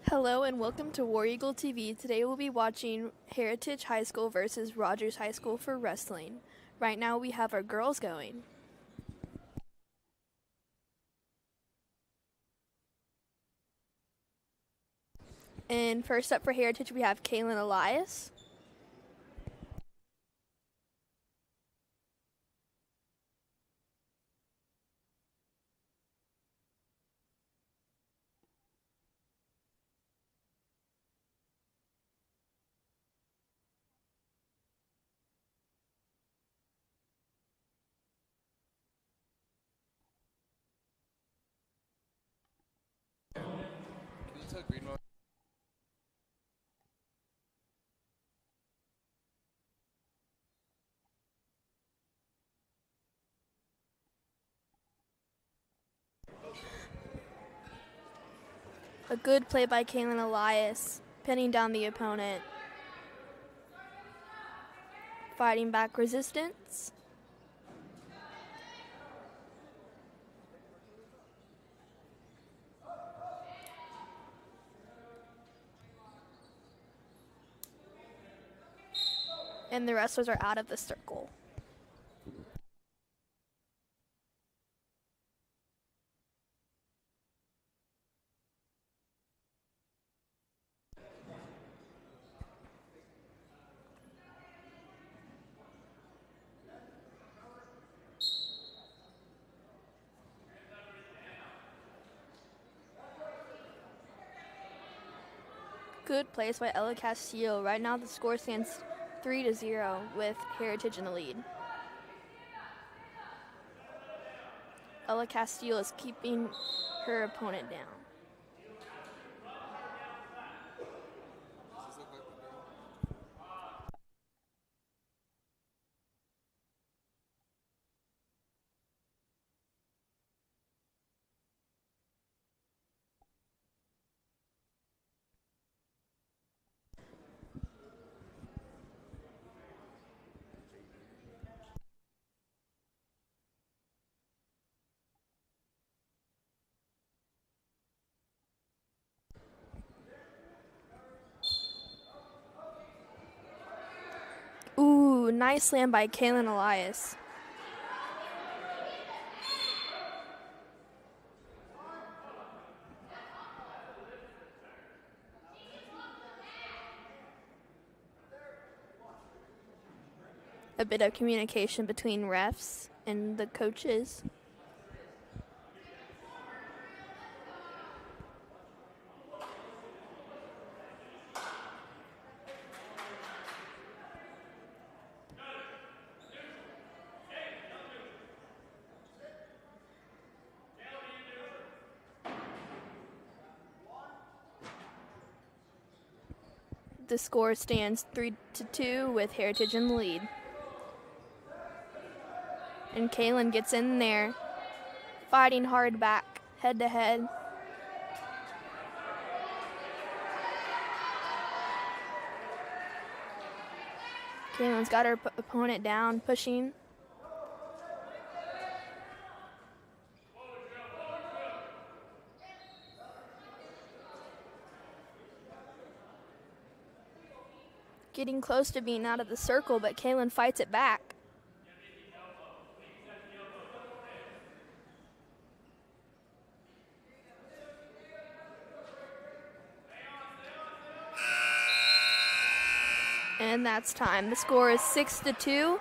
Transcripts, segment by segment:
Hello and welcome to War Eagle TV. Today we'll be watching Heritage High School versus Rogers High School for wrestling. Right now we have our girls going. And first up for Heritage we have Kaylin Elias. Can you tell Greenwell? A good play by Kaylin Elias, pinning down the opponent. Fighting back resistance. And the wrestlers are out of the circle. Good place by Ella Castillo. Right now the score stands 3-0 with Heritage in the lead. Ella Castillo is keeping her opponent down. Does this look like the girl? Ooh, nice slam by Kaylin Elias. A bit of communication between refs and the coaches. The score stands 3-2 with Heritage in the lead. And Kaylin gets in there, fighting hard back, head to head. Kaylin's got her opponent down, pushing. Getting close to being out of the circle, but Kaylin fights it back. And that's time. The score is 6-2.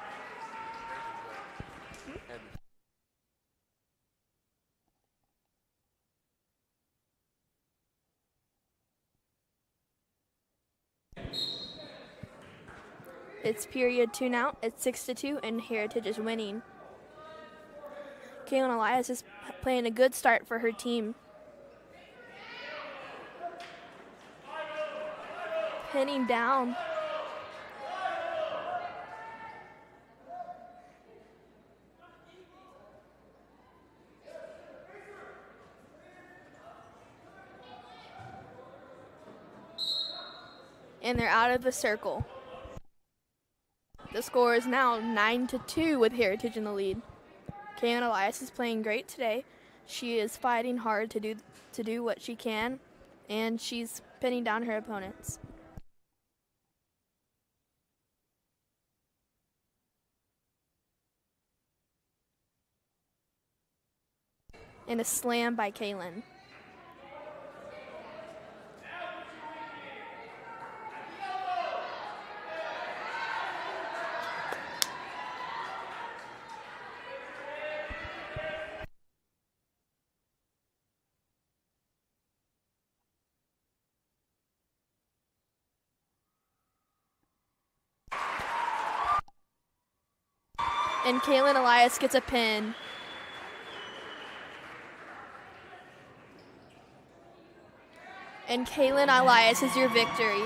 It's period 2 now. It's 6-2, and Heritage is winning. Kaylin Elias is playing a good start for her team. Pinning down. And they're out of the circle. The score is now 9-2 with Heritage in the lead. Kaylin Elias is playing great today. She is fighting hard to do what she can and she's pinning down her opponents. And a slam by Kaylin. And Kaylin Elias gets a pin. And Kaylin Elias is your victory.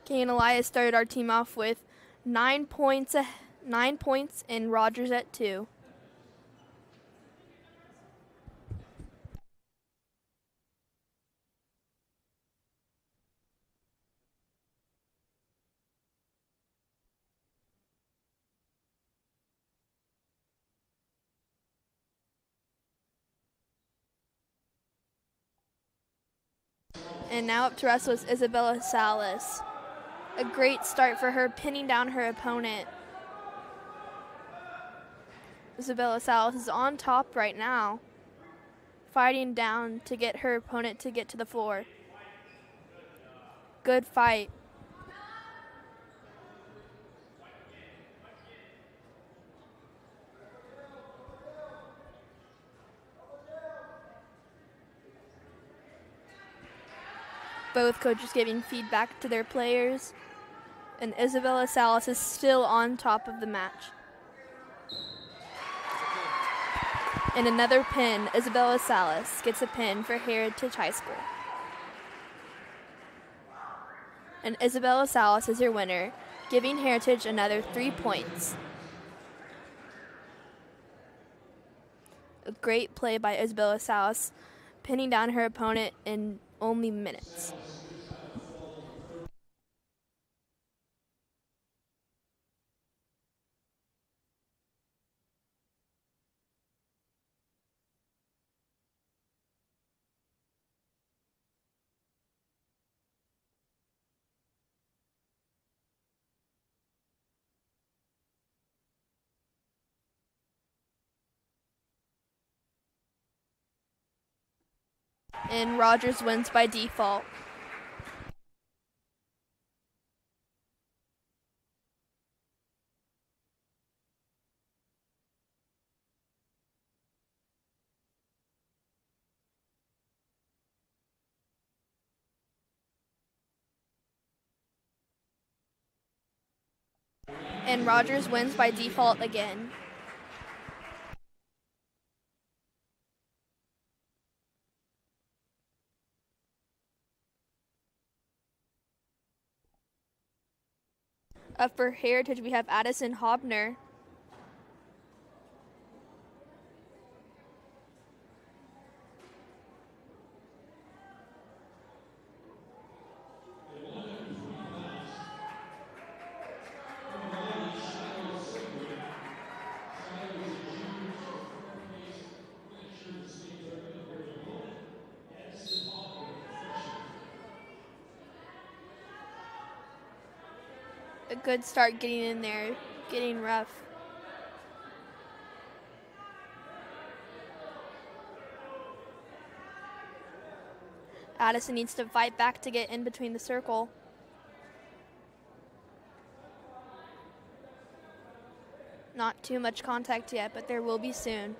Kaylin Elias started our team off with 9 points, and Rogers at 2. And now up to wrestle is Isabella Salas. A great start for her, pinning down her opponent. Isabella Salas is on top right now, fighting down to get her opponent to get to the floor. Good fight. Both coaches giving feedback to their players. And Isabella Salas is still on top of the match. And another pin. Isabella Salas gets a pin for Heritage High School. And Isabella Salas is your winner, giving Heritage another 3 points. A great play by Isabella Salas, pinning down her opponent in only minutes. And Rogers wins by default. And Rogers wins by default again. Up for Heritage, we have Addison Hobner. A good start getting in there, getting rough. Addison needs to fight back to get in between the circle. Not too much contact yet, but there will be soon.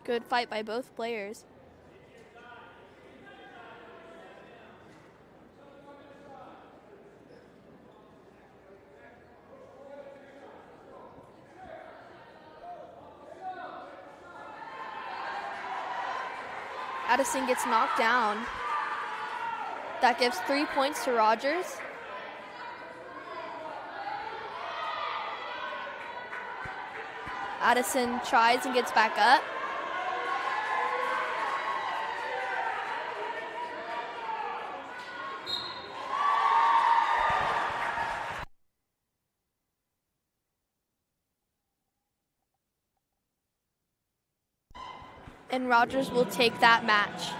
Good fight by both players. Addison gets knocked down. That gives 3 points to Rogers. Addison tries and gets back up. And Rogers will take that match.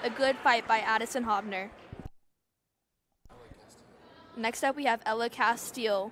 A good fight by Addison Hobner. Next up we have Ella Castile.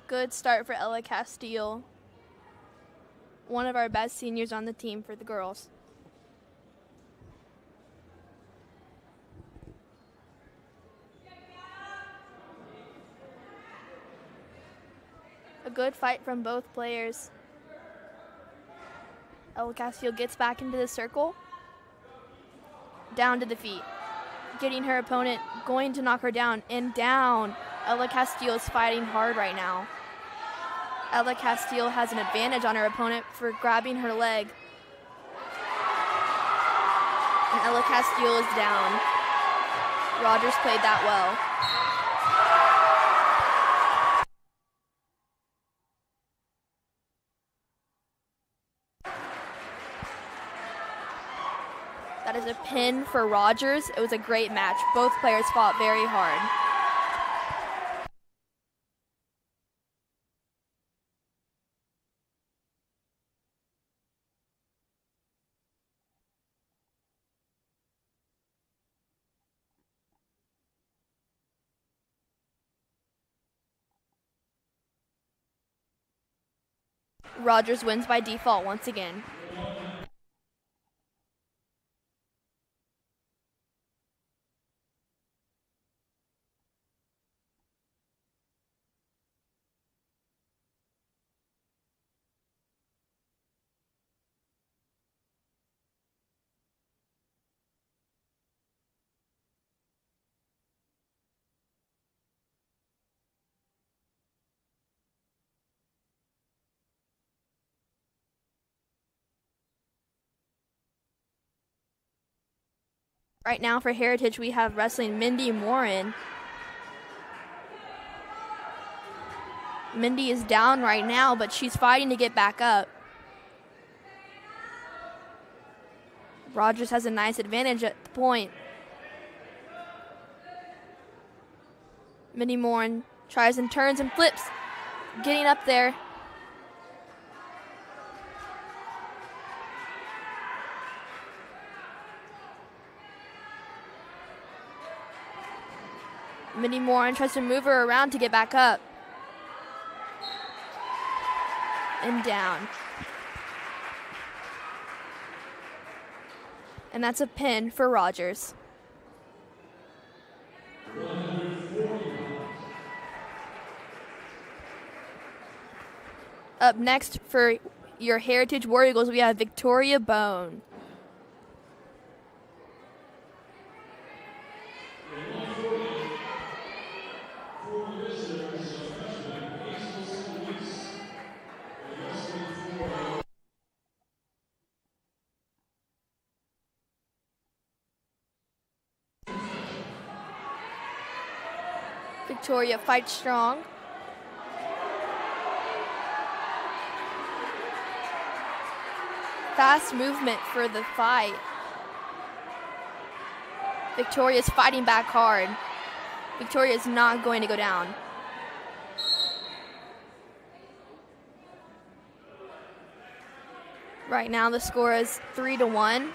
Good start for Ella Castile, one of our best seniors on the team for the girls. A good fight from both players. Ella Castile gets back into the circle, down to the feet, getting her opponent, going to knock her down, and down. Ella Castile is fighting hard right now. Ella Castile has an advantage on her opponent for grabbing her leg. And Ella Castile is down. Rogers played that well. That is a pin for Rogers. It was a great match. Both players fought very hard. Rogers wins by default once again. Right now for Heritage, we have wrestling Mindy Morin. Mindy is down right now, but she's fighting to get back up. Rogers has a nice advantage at the point. Mindy Morin tries and turns and flips, getting up there. Mindy Morin tries to move her around to get back up. And down. And that's a pin for Rogers. Up next for your Heritage War Eagles, we have Victoria Bone. Victoria fights strong. Fast movement for the fight. Victoria's fighting back hard. Victoria's not going to go down. Right now the score is 3-1.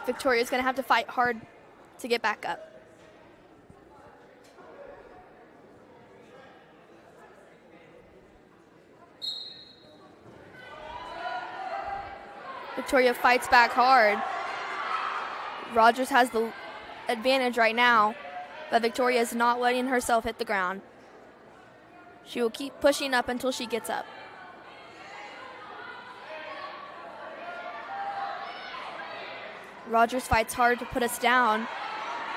Victoria's going to have to fight hard to get back up. Victoria fights back hard. Rogers has the advantage right now, but Victoria is not letting herself hit the ground. She will keep pushing up until she gets up. Rogers fights hard to put us down,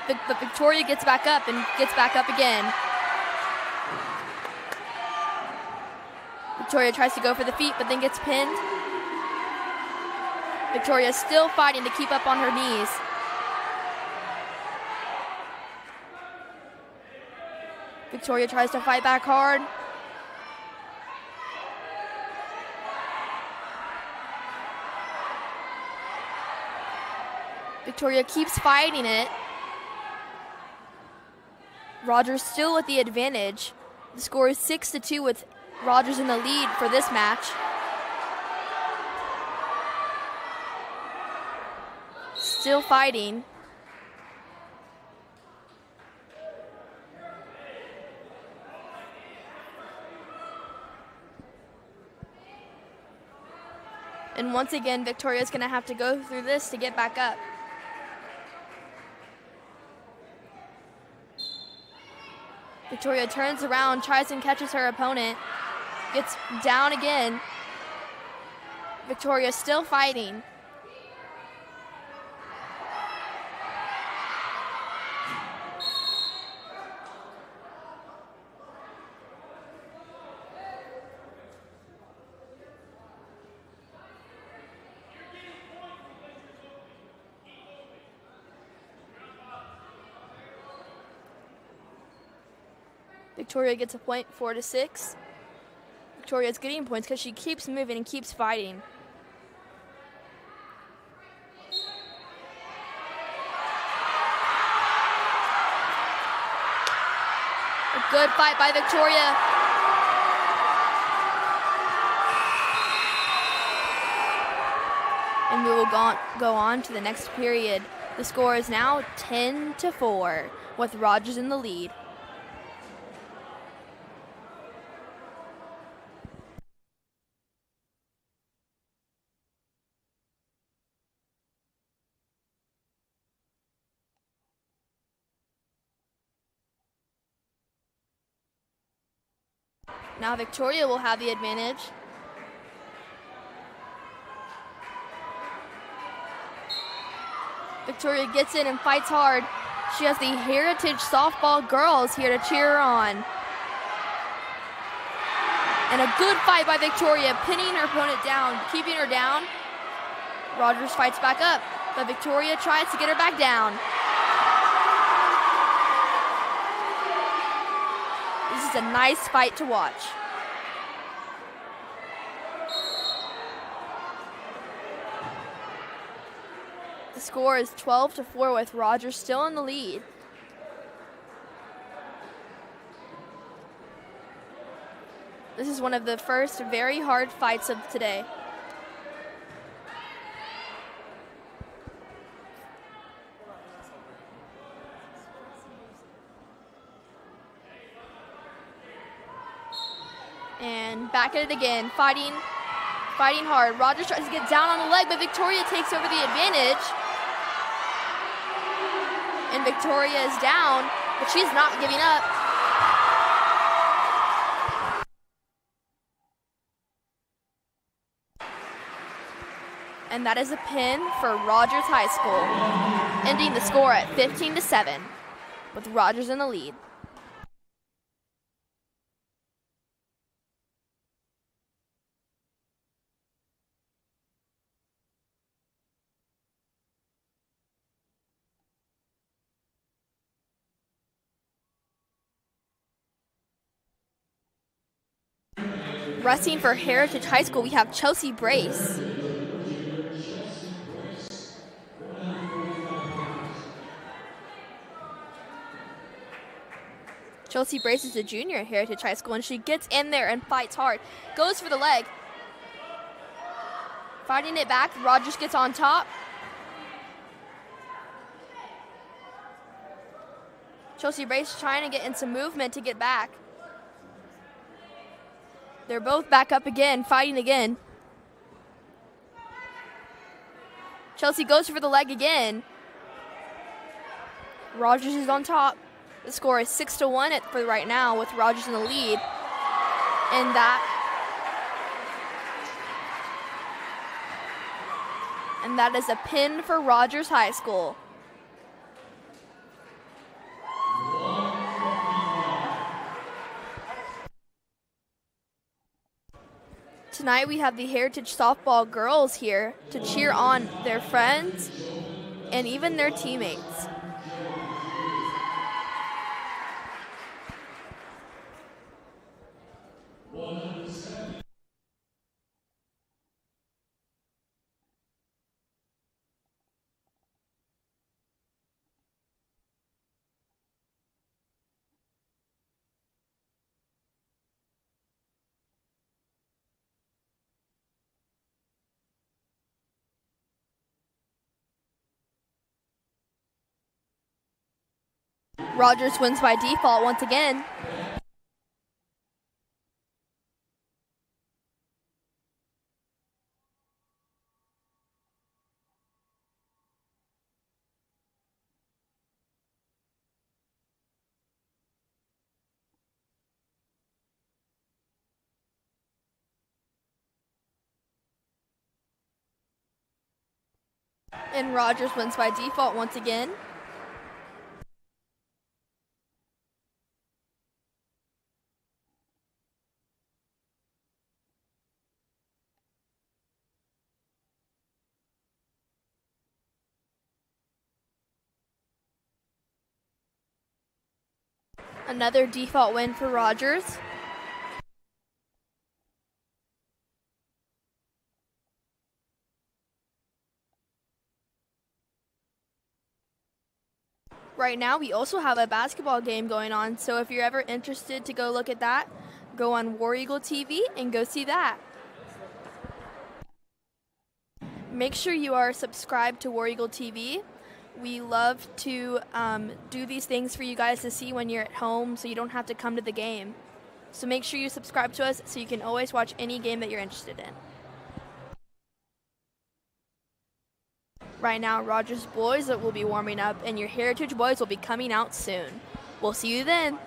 but Victoria gets back up and gets back up again. Victoria tries to go for the feet, but then gets pinned. Victoria is still fighting to keep up on her knees. Victoria tries to fight back hard. Victoria keeps fighting it. Rogers still with the advantage. The score is 6-2 with Rogers in the lead for this match. Still fighting. And once again, Victoria's going to have to go through this to get back up. Victoria turns around, tries and catches her opponent, gets down again. Victoria still fighting. Victoria gets a point, 4-6. Victoria's getting points because she keeps moving and keeps fighting. A good fight by Victoria. And we will go on to the next period. The score is now 10-4 with Rogers in the lead. Now Victoria will have the advantage. Victoria gets in and fights hard. She has the Heritage Softball girls here to cheer her on. And a good fight by Victoria, pinning her opponent down, keeping her down. Rogers fights back up, but Victoria tries to get her back down. This is a nice fight to watch. The score is 12-4 with Rogers still in the lead. This is one of the first very hard fights of today. And back at it again, fighting hard. Rogers tries to get down on the leg, but Victoria takes over the advantage. And Victoria is down, but she's not giving up. And that is a pin for Rogers High School, ending the score at 15-7 with Rogers in the lead. Wrestling for Heritage High School, we have Chelsea Brace. Chelsea Brace is a junior at Heritage High School, and she gets in there and fights hard. Goes for the leg. Fighting it back, Rogers gets on top. Chelsea Brace trying to get in some movement to get back. They're both back up again, fighting again. Chelsea goes for the leg again. Rogers is on top. The score is 6-1 for right now with Rogers in the lead. And that is a pin for Rogers High School. Tonight we have the Heritage Softball girls here to cheer on their friends and even their teammates. Rogers wins by default once again. And Rogers wins by default once again. Another default win for Rogers. Right now we also have a basketball game going on, so if you're ever interested to go look at that, go on War Eagle TV and go see that. Make sure you are subscribed to War Eagle TV. We love to do these things for you guys to see when you're at home so you don't have to come to the game. So make sure you subscribe to us so you can always watch any game that you're interested in. Right now, Rogers boys will be warming up and your Heritage boys will be coming out soon. We'll see you then.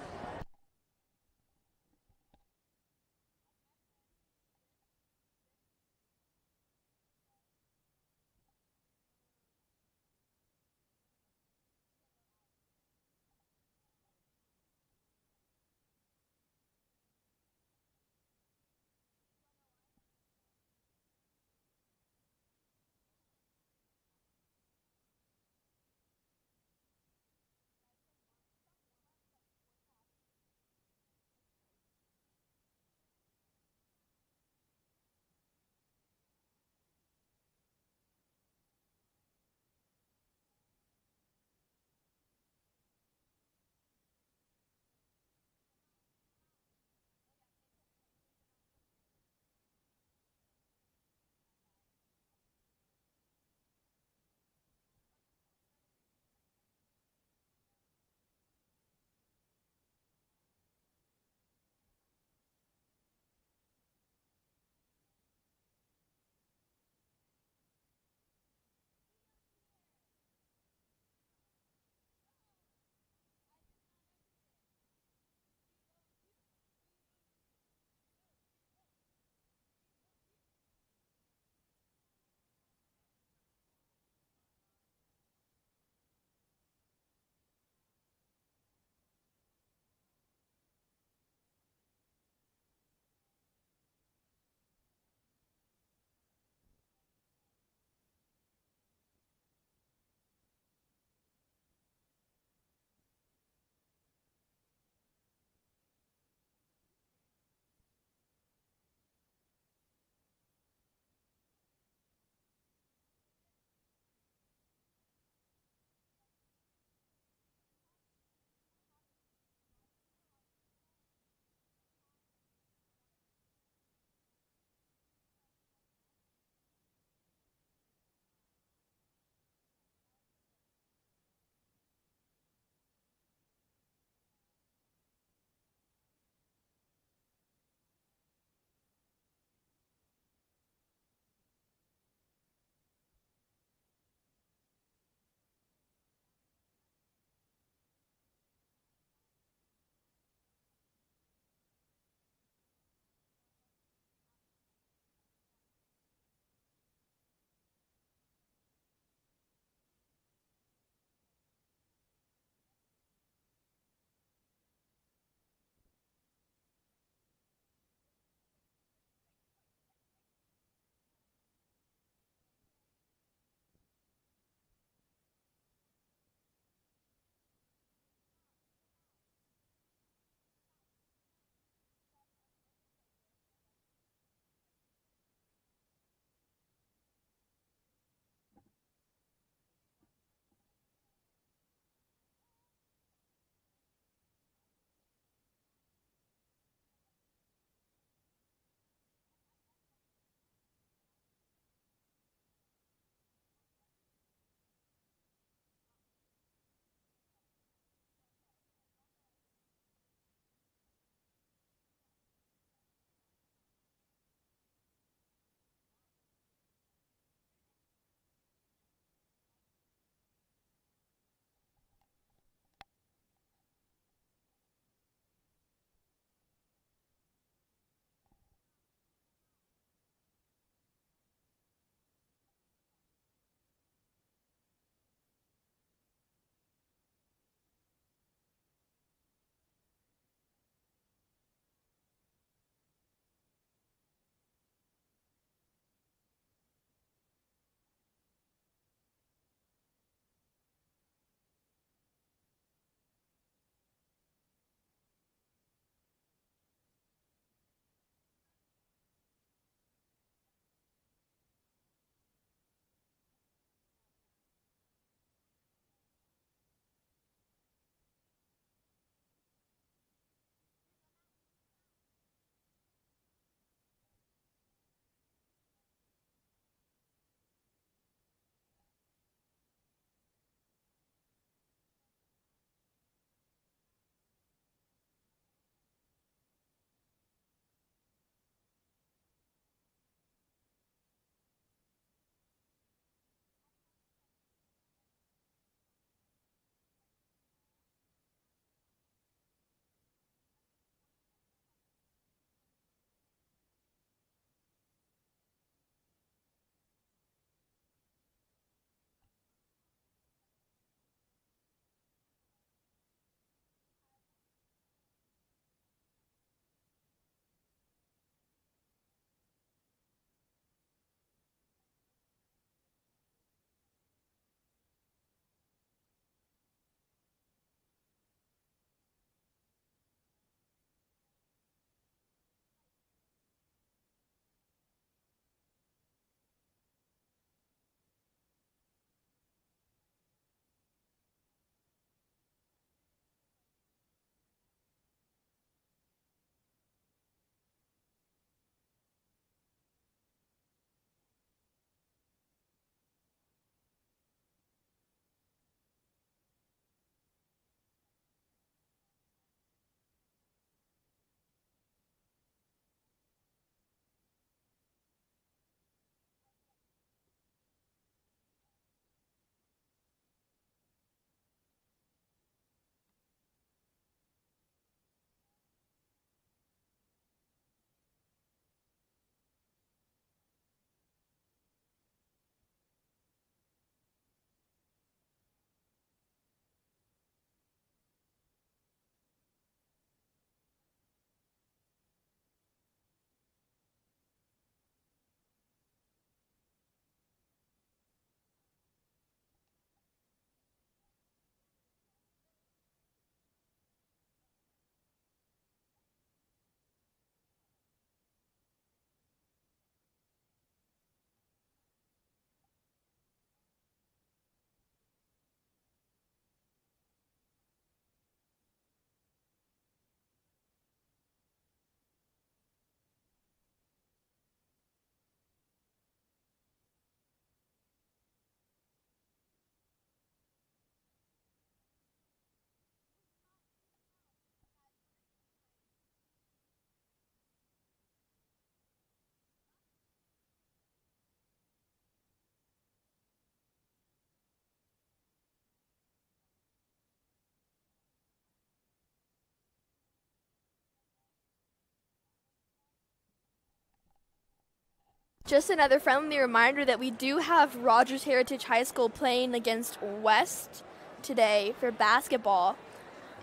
Just another friendly reminder that we do have Rogers Heritage High School playing against West today for basketball.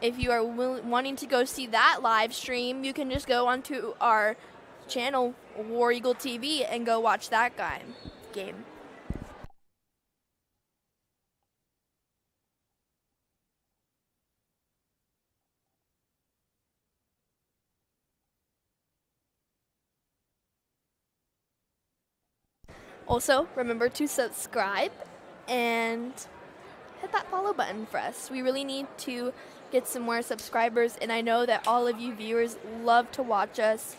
If you are wanting to go see that live stream, you can just go onto our channel, War Eagle TV, and go watch that game. Also, remember to subscribe and hit that follow button for us. We really need to get some more subscribers, and I know that all of you viewers love to watch us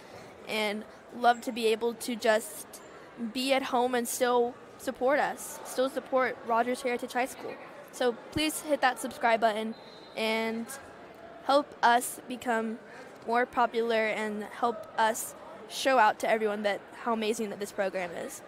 and love to be able to just be at home and still support us, still support Rogers Heritage High School. So please hit that subscribe button and help us become more popular and help us show out to everyone that how amazing that this program is.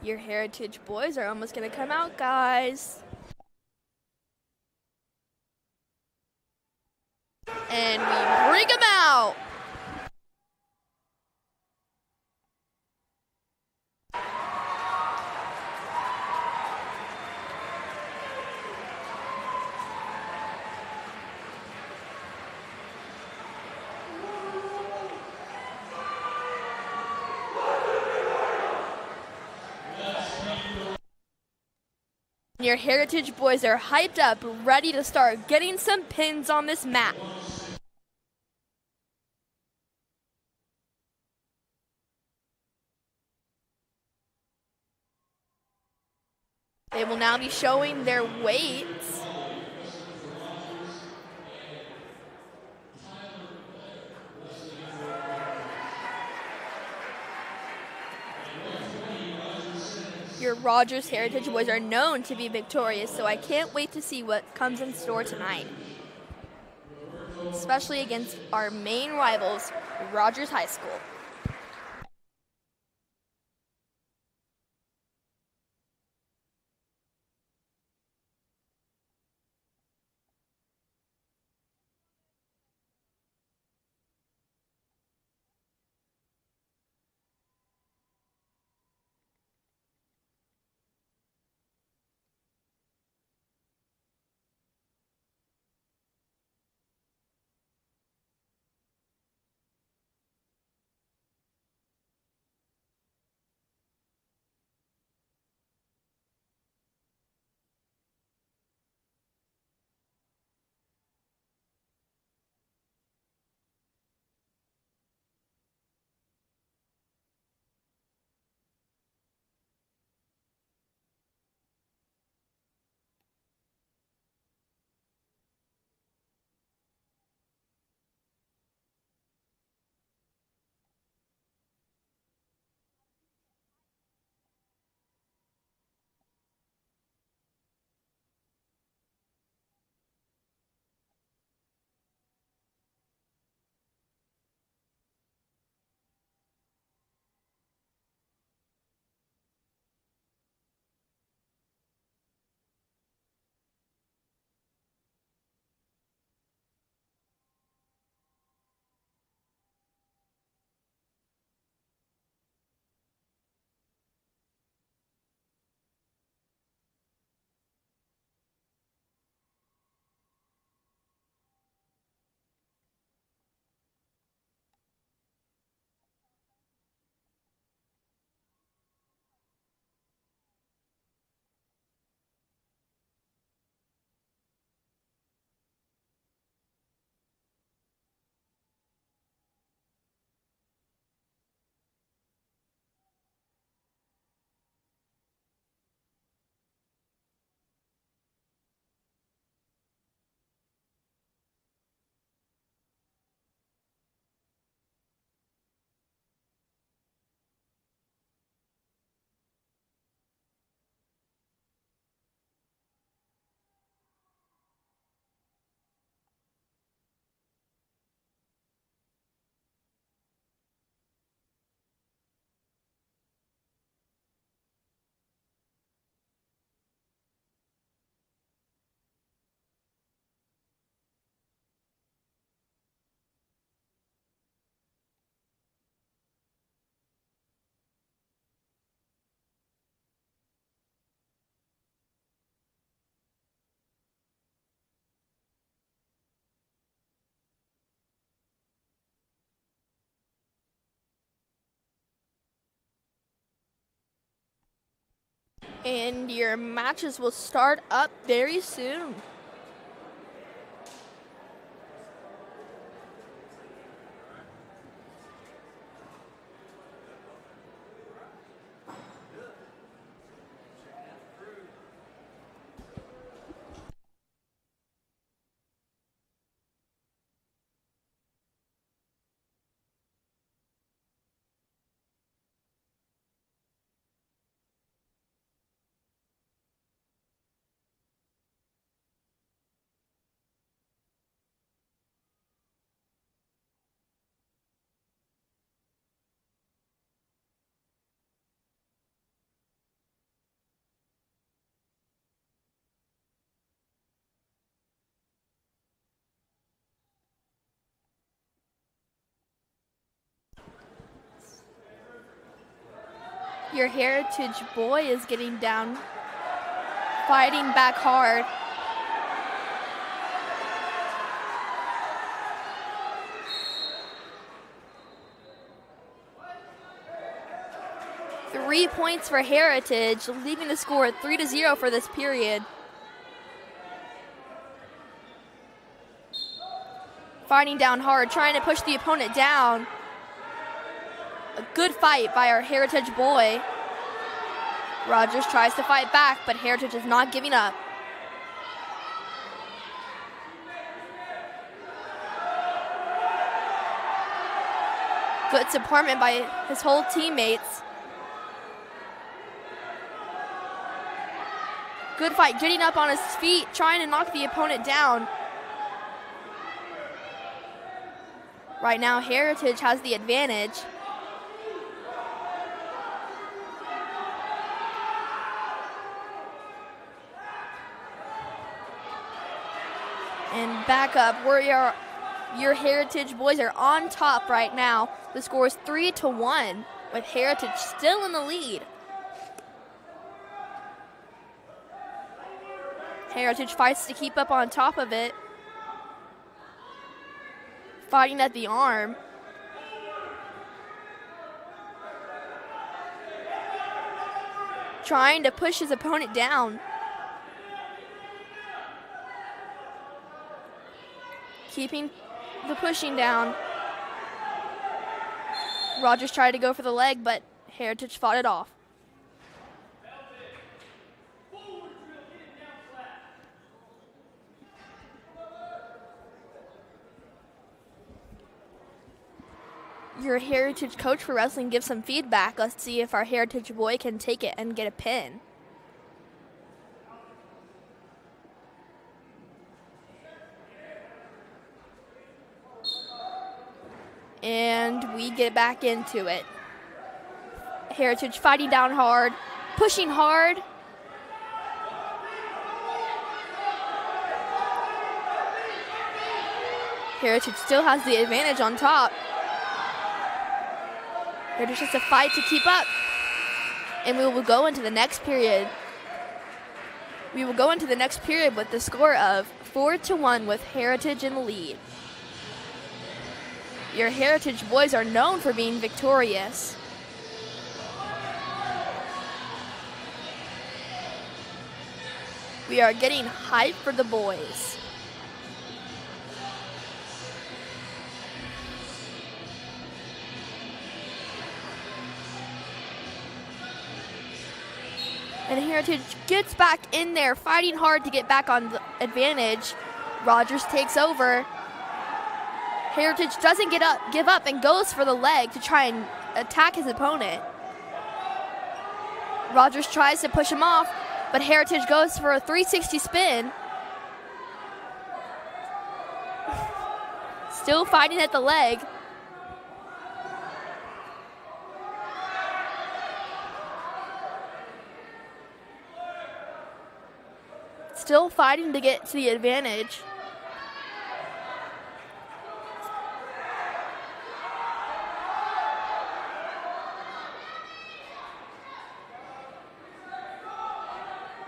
Your Heritage boys are almost going to come out, guys. And we bring them out. Your Heritage boys are hyped up, ready to start getting some pins on this mat. They will now be showing their weights. Your Rogers Heritage boys are known to be victorious, so I can't wait to see what comes in store tonight, especially against our main rivals, Rogers High School. And your matches will start up very soon. Your Heritage boy is getting down, fighting back hard. Three points for Heritage, leaving the score at 3-0 for this period. Fighting down hard, trying to push the opponent down. A good fight by our Heritage boy. Rogers tries to fight back, but Heritage is not giving up. Good support by his whole teammates. Good fight, getting up on his feet, trying to knock the opponent down. Right now, Heritage has the advantage. And back up, your Heritage boys are on top right now. The score is 3-1, with Heritage still in the lead. Heritage fights to keep up on top of it. Fighting at the arm. Trying to push his opponent down. Keeping the pushing down. Rogers tried to go for the leg, but Heritage fought it off. Your Heritage coach for wrestling gives some feedback. Let's see if our Heritage boy can take it and get a pin. And we get back into it. Heritage fighting down hard, pushing hard. Heritage still has the advantage on top. Heritage just a fight to keep up. And we will go into the next period. We will go into the next period with the score of 4-1 with Heritage in the lead. Your Heritage boys are known for being victorious. We are getting hype for the boys. And Heritage gets back in there, fighting hard to get back on the advantage. Rogers takes over. Heritage doesn't give up and goes for the leg to try and attack his opponent. Rogers tries to push him off, but Heritage goes for a 360 spin. Still fighting at the leg. Still fighting to get to the advantage.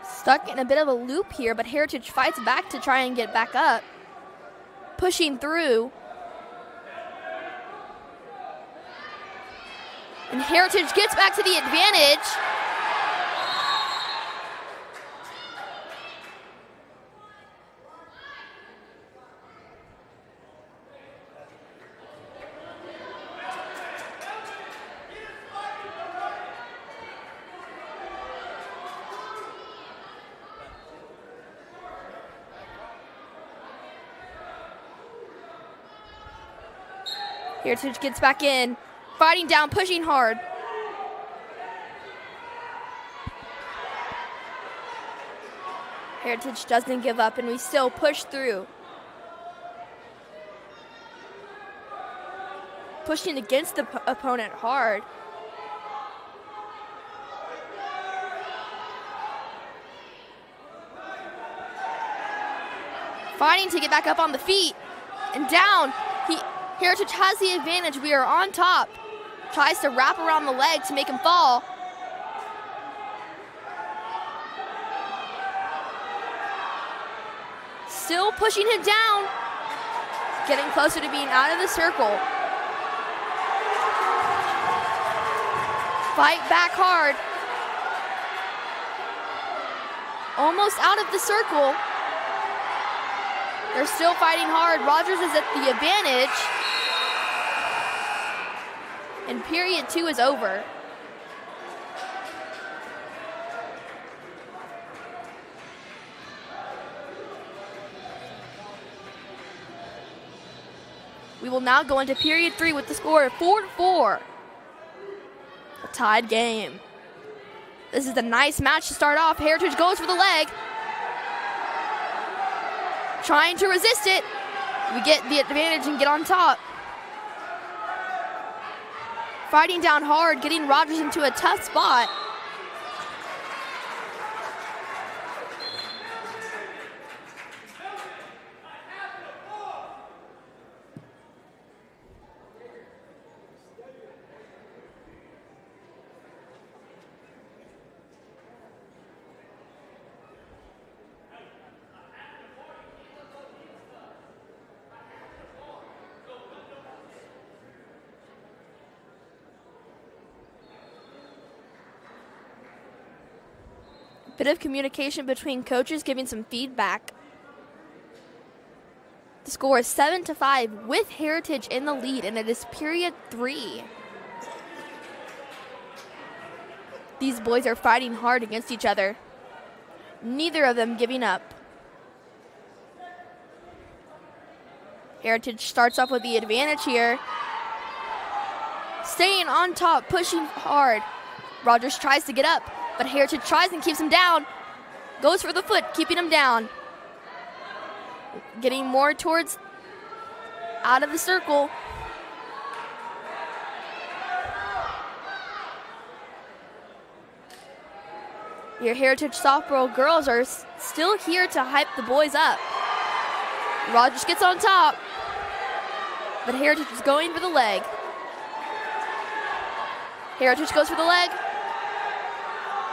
Stuck in a bit of a loop here, but Heritage fights back to try and get back up. Pushing through. And Heritage gets back to the advantage. Heritage gets back in, fighting down, pushing hard. Heritage doesn't give up, and we still push through. Pushing against the opponent hard. Fighting to get back up on the feet and down. Heritage has the advantage. We are on top. Tries to wrap around the leg to make him fall. Still pushing him down. Getting closer to being out of the circle. Fight back hard. Almost out of the circle. They're still fighting hard. Rogers is at the advantage. And period 2 is over. We will now go into period 3 with the score of 4-4. A tied game. This is a nice match to start off. Heritage goes for the leg. Trying to resist it. We get the advantage and get on top. Fighting down hard, getting Rogers into a tough spot. Bit of communication between coaches giving some feedback. The score is 7-5 with Heritage in the lead, and it is period 3. These boys are fighting hard against each other. Neither of them giving up. Heritage starts off with the advantage here. Staying on top, pushing hard. Rogers tries to get up, but Heritage tries and keeps him down. Goes for the foot, keeping him down. Getting more towards out of the circle. Your Heritage softball girls are still here to hype the boys up. Rogers gets on top, but Heritage is going for the leg. Heritage goes for the leg.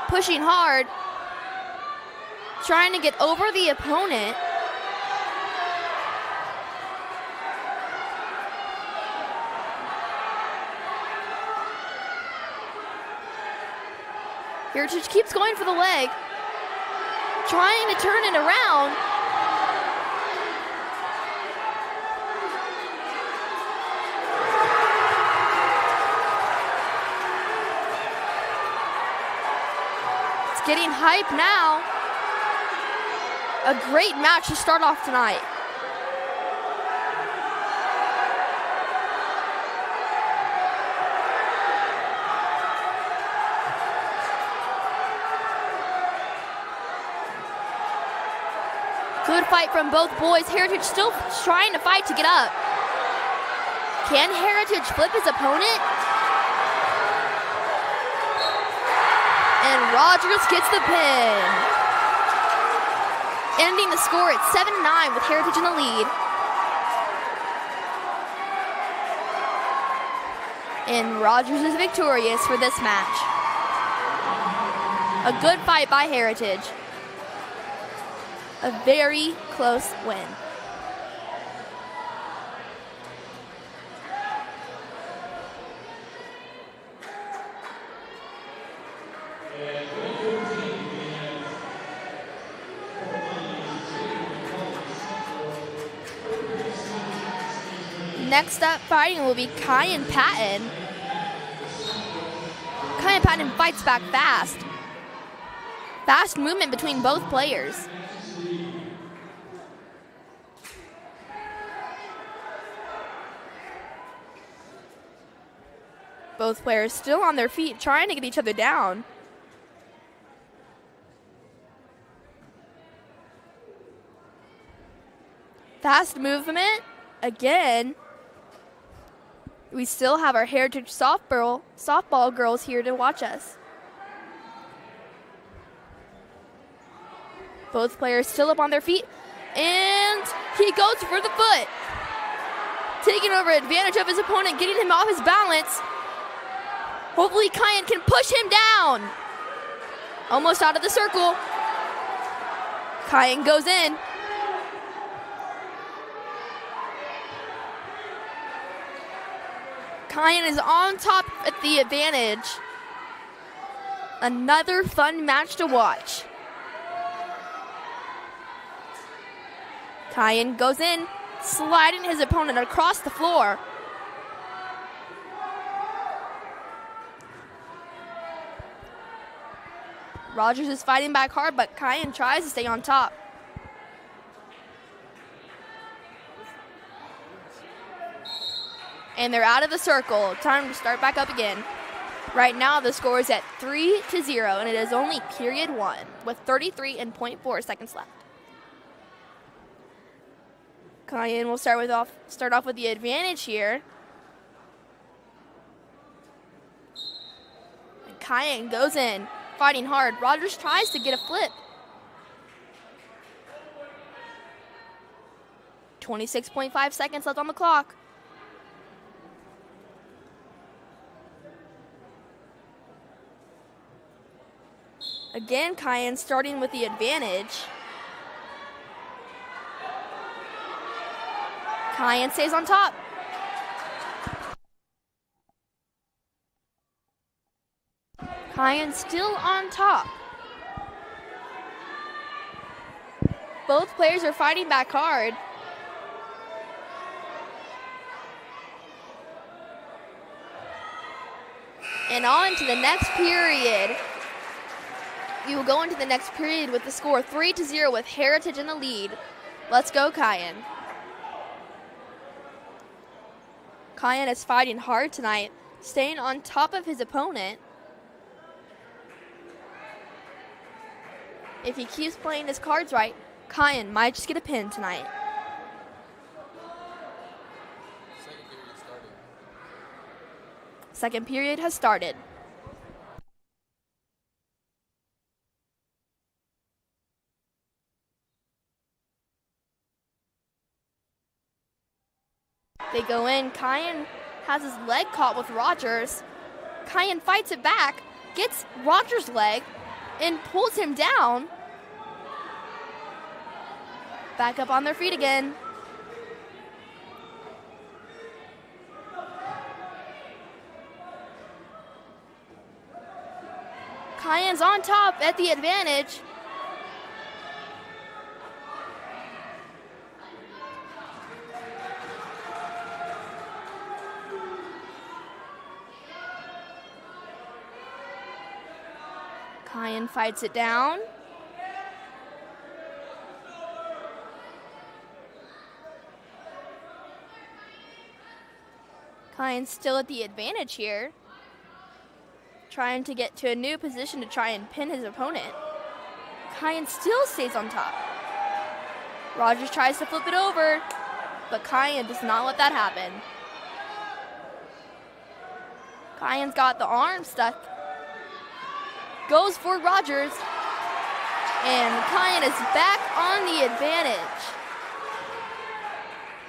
Pushing hard. Trying to get over the opponent. Heritage keeps going for the leg. Trying to turn it around. It's getting hype now. A great match to start off tonight. Good fight from both boys. Heritage still trying to fight to get up. Can Heritage flip his opponent? And Rogers gets the pin. Ending the score at 7-9 with Heritage in the lead. And Rogers is victorious for this match. A good fight by Heritage. A very close win. Next up fighting will be Kyan Patton. Kyan Patton fights back fast. Fast movement between both players. Both players still on their feet, trying to get each other down. Fast movement. Again, we still have our Heritage softball girls here to watch us. Both players still up on their feet, and he goes for the foot. Taking over advantage of his opponent, getting him off his balance. Hopefully Kyan can push him down. Almost out of the circle. Kyan goes in. Kyan is on top at the advantage. Another fun match to watch. Kyan goes in, sliding his opponent across the floor. Rogers is fighting back hard, but Kyan tries to stay on top. And they're out of the circle. Time to start back up again. Right now, the score is at 3-0, and it is only period 1 with 33.4 seconds left. Kyan will start off with the advantage here. And Kyan goes in, fighting hard. Rogers tries to get a flip. 26.5 seconds left on the clock. Again, Kyan starting with the advantage. Kyan stays on top. Kyan still on top. Both players are fighting back hard. And on to the next period. We will go into the next period with the score 3-0 with Heritage in the lead. Let's go, Kyan. Kyan is fighting hard tonight, staying on top of his opponent. If he keeps playing his cards right, Kyan might just get a pin tonight. Second period has started. They go in. Kyan has his leg caught with Rogers. Kyan fights it back, gets Rogers' leg, and pulls him down. Back up on their feet again. Kyan's on top at the advantage. Kyan fights it down. Kyan's still at the advantage here. Trying to get to a new position to try and pin his opponent. Kyan still stays on top. Rogers tries to flip it over, but Kyan does not let that happen. Kyan's got the arm stuck. Goes for Rogers, and Kyan is back on the advantage.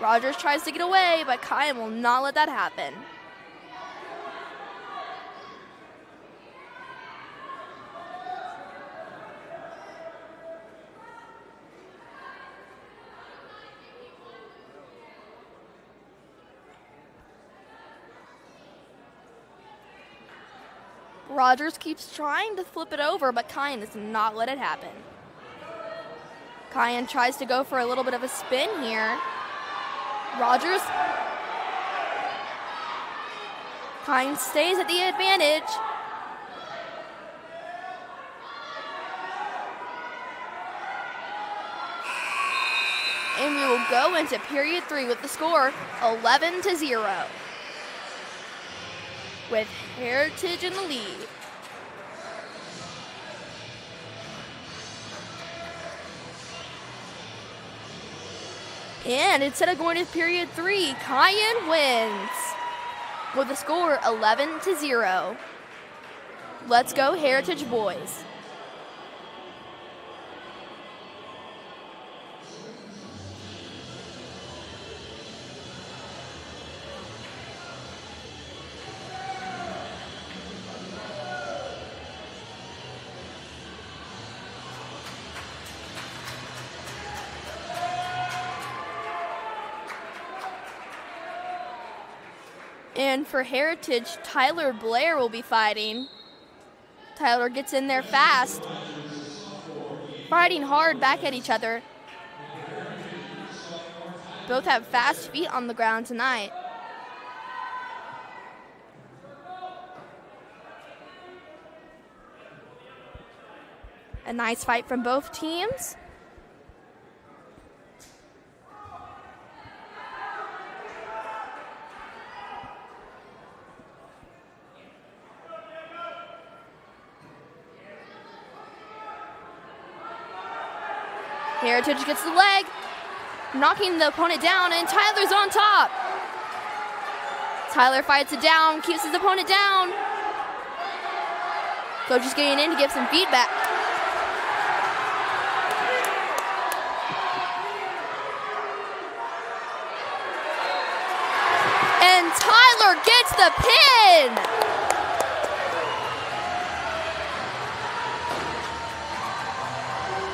Rogers tries to get away, but Kyan will not let that happen. Rogers keeps trying to flip it over, but Kyan does not let it happen. Kyan tries to go for a little bit of a spin here. Rogers. Kyan stays at the advantage. And we will go into period 3 with the score 11-0. With Heritage in the lead. And instead of going to period 3, Cayenne wins with a score 11-0. Let's go Heritage boys. And for Heritage, Tyler Blair will be fighting. Tyler gets in there fast, fighting hard back at each other. Both have fast feet on the ground tonight. A nice fight from both teams. Heritage gets the leg, knocking the opponent down, and Tyler's on top. Tyler fights it down, keeps his opponent down. Coach is getting in to give some feedback. And Tyler gets the pin.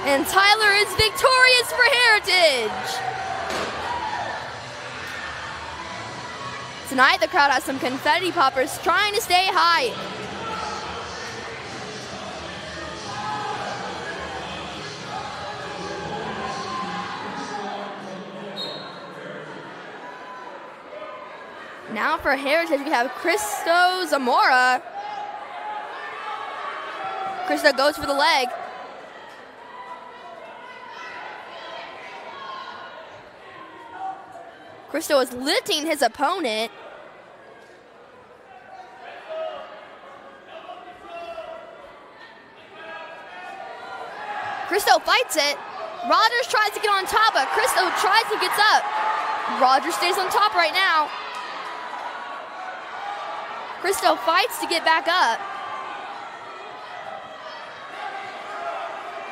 And Tyler is victorious for Heritage. Tonight, the crowd has some confetti poppers trying to stay high. Now for Heritage, we have Cristo Zamora. Cristo goes for the leg. Cristo is lifting his opponent. Cristo fights it. Rogers tries to get on top, but Cristo tries to get up. Rogers stays on top right now. Cristo fights to get back up.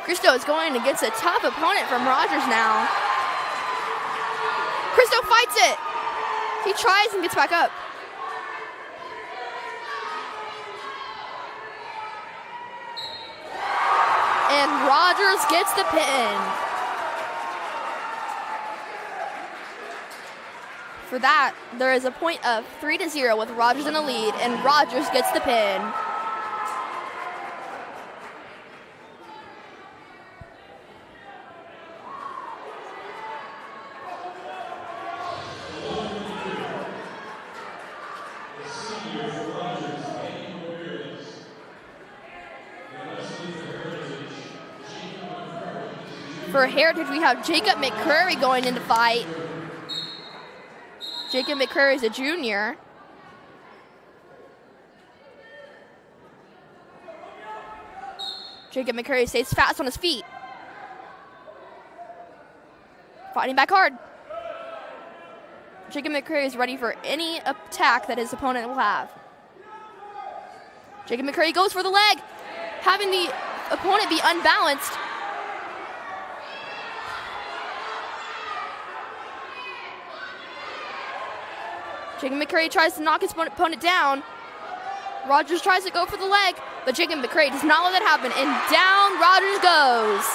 Cristo is going against a tough opponent from Rogers now. Cristo fights it. He tries and gets back up. And Rogers gets the pin. For that, there is a point of 3-0 with Rogers in the lead, and Rogers gets the pin. For Heritage, we have Jacob McCurry going into fight. Jacob McCurry is a junior. Jacob McCurry stays fast on his feet. Fighting back hard. Jacob McCurry is ready for any attack that his opponent will have. Jacob McCurry goes for the leg, having the opponent be unbalanced. Jacob McCurry tries to knock his opponent down. Rogers tries to go for the leg, but Jacob McCurry does not let that happen, and down Rogers goes.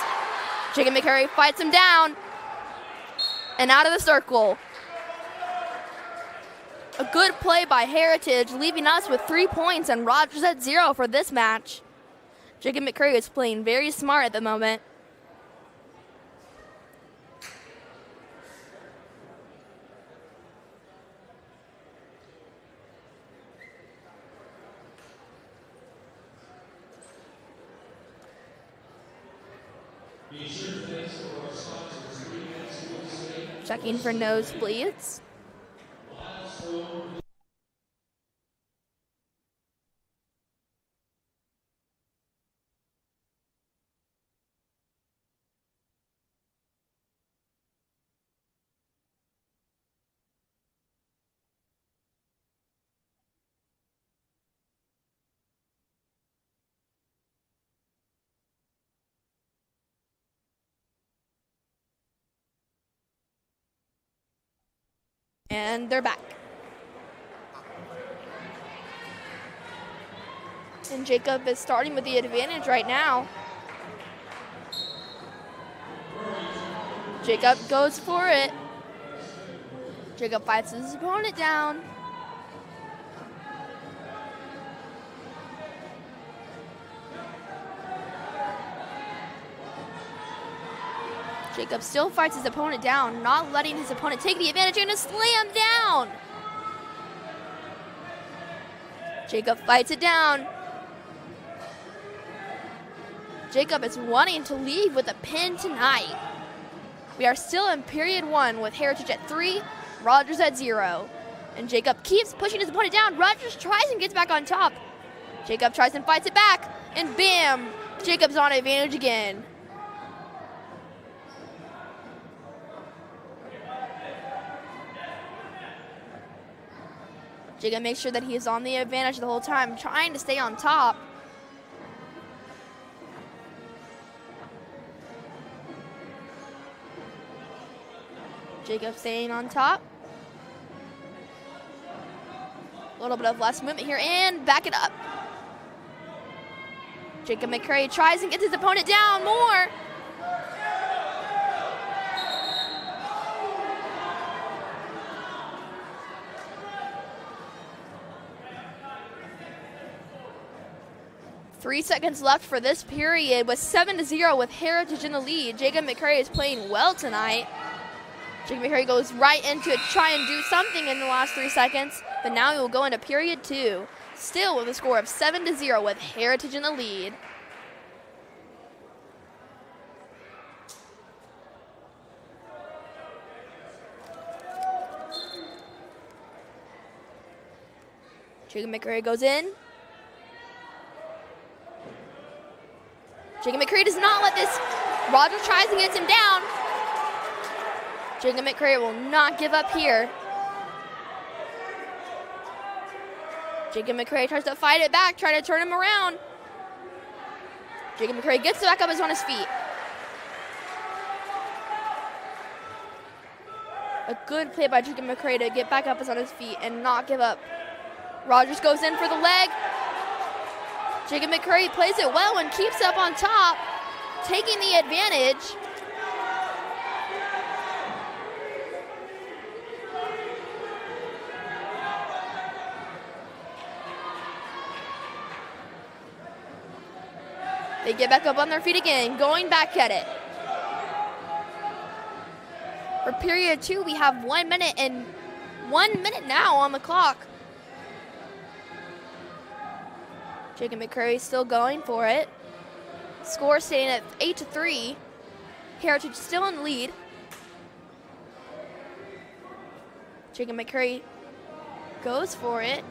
Jacob McCurry fights him down and out of the circle. A good play by Heritage, leaving us with 3 points and Rogers at 0 for this match. Jacob McCurry is playing very smart at the moment. Checking for nosebleeds. And they're back. And Jacob is starting with the advantage right now. Jacob goes for it. Jacob fights his opponent down. Jacob still fights his opponent down, not letting his opponent take the advantage and a slam down. Jacob fights it down. Jacob is wanting to leave with a pin tonight. We are still in period 1 with Heritage at 3, Rogers at 0. And Jacob keeps pushing his opponent down. Rogers tries and gets back on top. Jacob tries and fights it back. And bam, Jacob's on advantage again. Jacob makes sure that he is on the advantage the whole time, trying to stay on top. Jacob staying on top. A little bit of less movement here and back it up. Jacob McCrary tries and gets his opponent down more. Three seconds left for this period with 7-0 with Heritage in the lead. Jacob McCrary is playing well tonight. Jacob McCrary goes right into it, try and do something in the last 3 seconds, but now he will go into period 2, still with a score of 7-0 with Heritage in the lead. Jacob McCrary goes in. Jacob McCrary does not let this. Rogers tries and gets him down. Jacob McCrary will not give up here. Jacob McCrary tries to fight it back, trying to turn him around. Jacob McCrary gets back up on his feet. A good play by Jacob McCrary to get back up on his feet and not give up. Rogers goes in for the leg. Jacob McCrary plays it well and keeps up on top, taking the advantage. They get back up on their feet again, going back at it. For period 2, we have 1 minute and 1 minute now on the clock. Jacob McCrary still going for it. Score staying at 8-3. Heritage still in the lead. Jacob McCrary goes for it.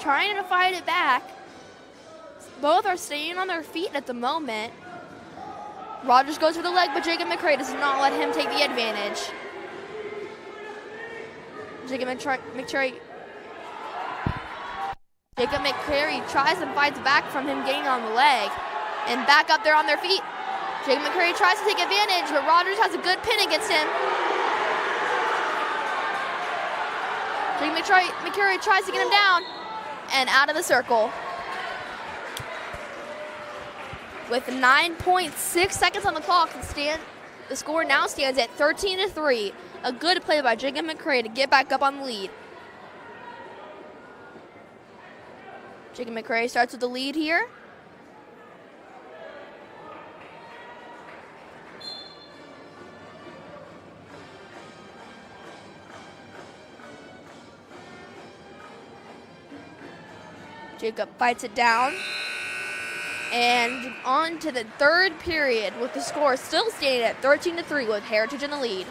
Trying to fight it back. Both are staying on their feet at the moment. Rogers goes for the leg, but Jacob McCrary does not let him take the advantage. Jacob McCrary tries and fights back from him getting on the leg. And back up there on their feet. Jacob McCrary tries to take advantage, but Rogers has a good pin against him. Jacob McCrary tries to get him down and out of the circle. With 9.6 seconds on the clock, the score now stands at 13-3. A good play by Jacob McCrary to get back up on the lead. Jacob McCrary starts with the lead here. Jacob fights it down. And on to the third period with the score still standing at 13-3 with Heritage in the lead.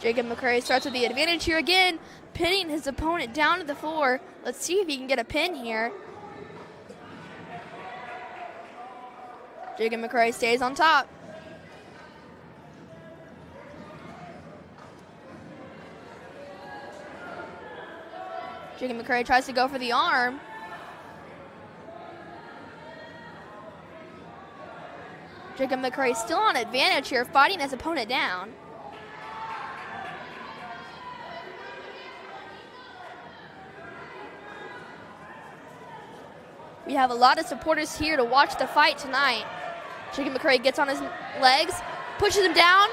Jacob McCrary starts with the advantage here again, pinning his opponent down to the floor. Let's see if he can get a pin here. Jacob McCrary stays on top. Jacob McCrary tries to go for the arm. Jacob McCurry still on advantage here, fighting his opponent down. We have a lot of supporters here to watch the fight tonight. Jacob McCurry gets on his legs, pushes him down.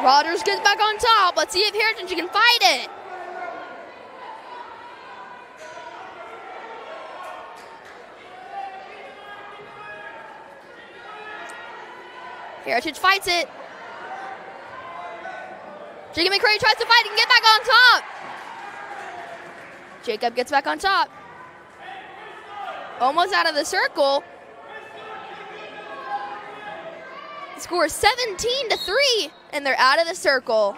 Rogers gets back on top. Let's see if Heritage can fight it. Heritage fights it. Jacob McCurry tries to fight and get back on top. Jacob gets back on top. Almost out of the circle. The score is 17-3, and they're out of the circle.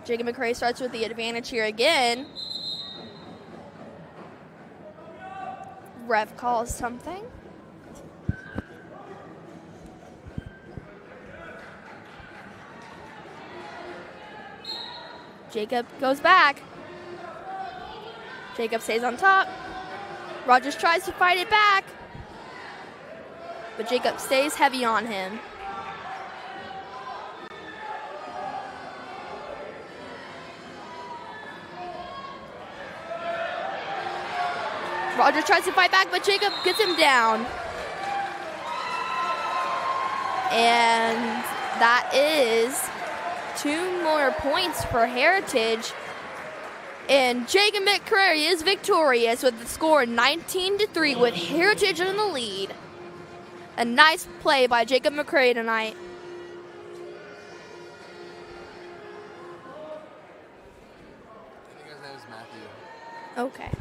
Jacob McCurry starts with the advantage here again. Ref calls something. Jacob goes back. Jacob stays on top. Rogers tries to fight it back, but Jacob stays heavy on him. Rogers tries to fight back, but Jacob gets him down. And that is 2 more points for Heritage. And Jacob McCurry is victorious with the score 19-3 with Heritage in the lead. A nice play by Jacob McCurry tonight. I think his name is Matthew. Okay.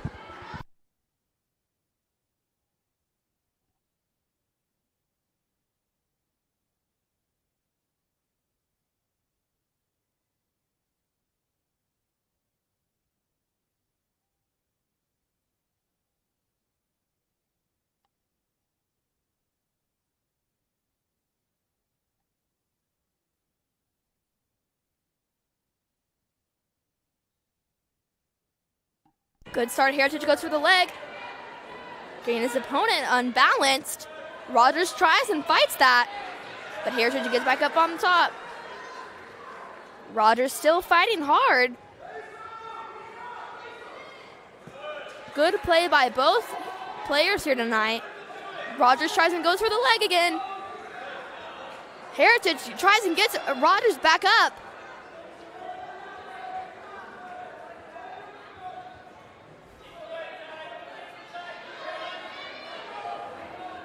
Good start. Heritage goes for the leg. Getting his opponent unbalanced. Rogers tries and fights that, but Heritage gets back up on the top. Rogers still fighting hard. Good play by both players here tonight. Rogers tries and goes for the leg again. Heritage tries and gets Rogers back up.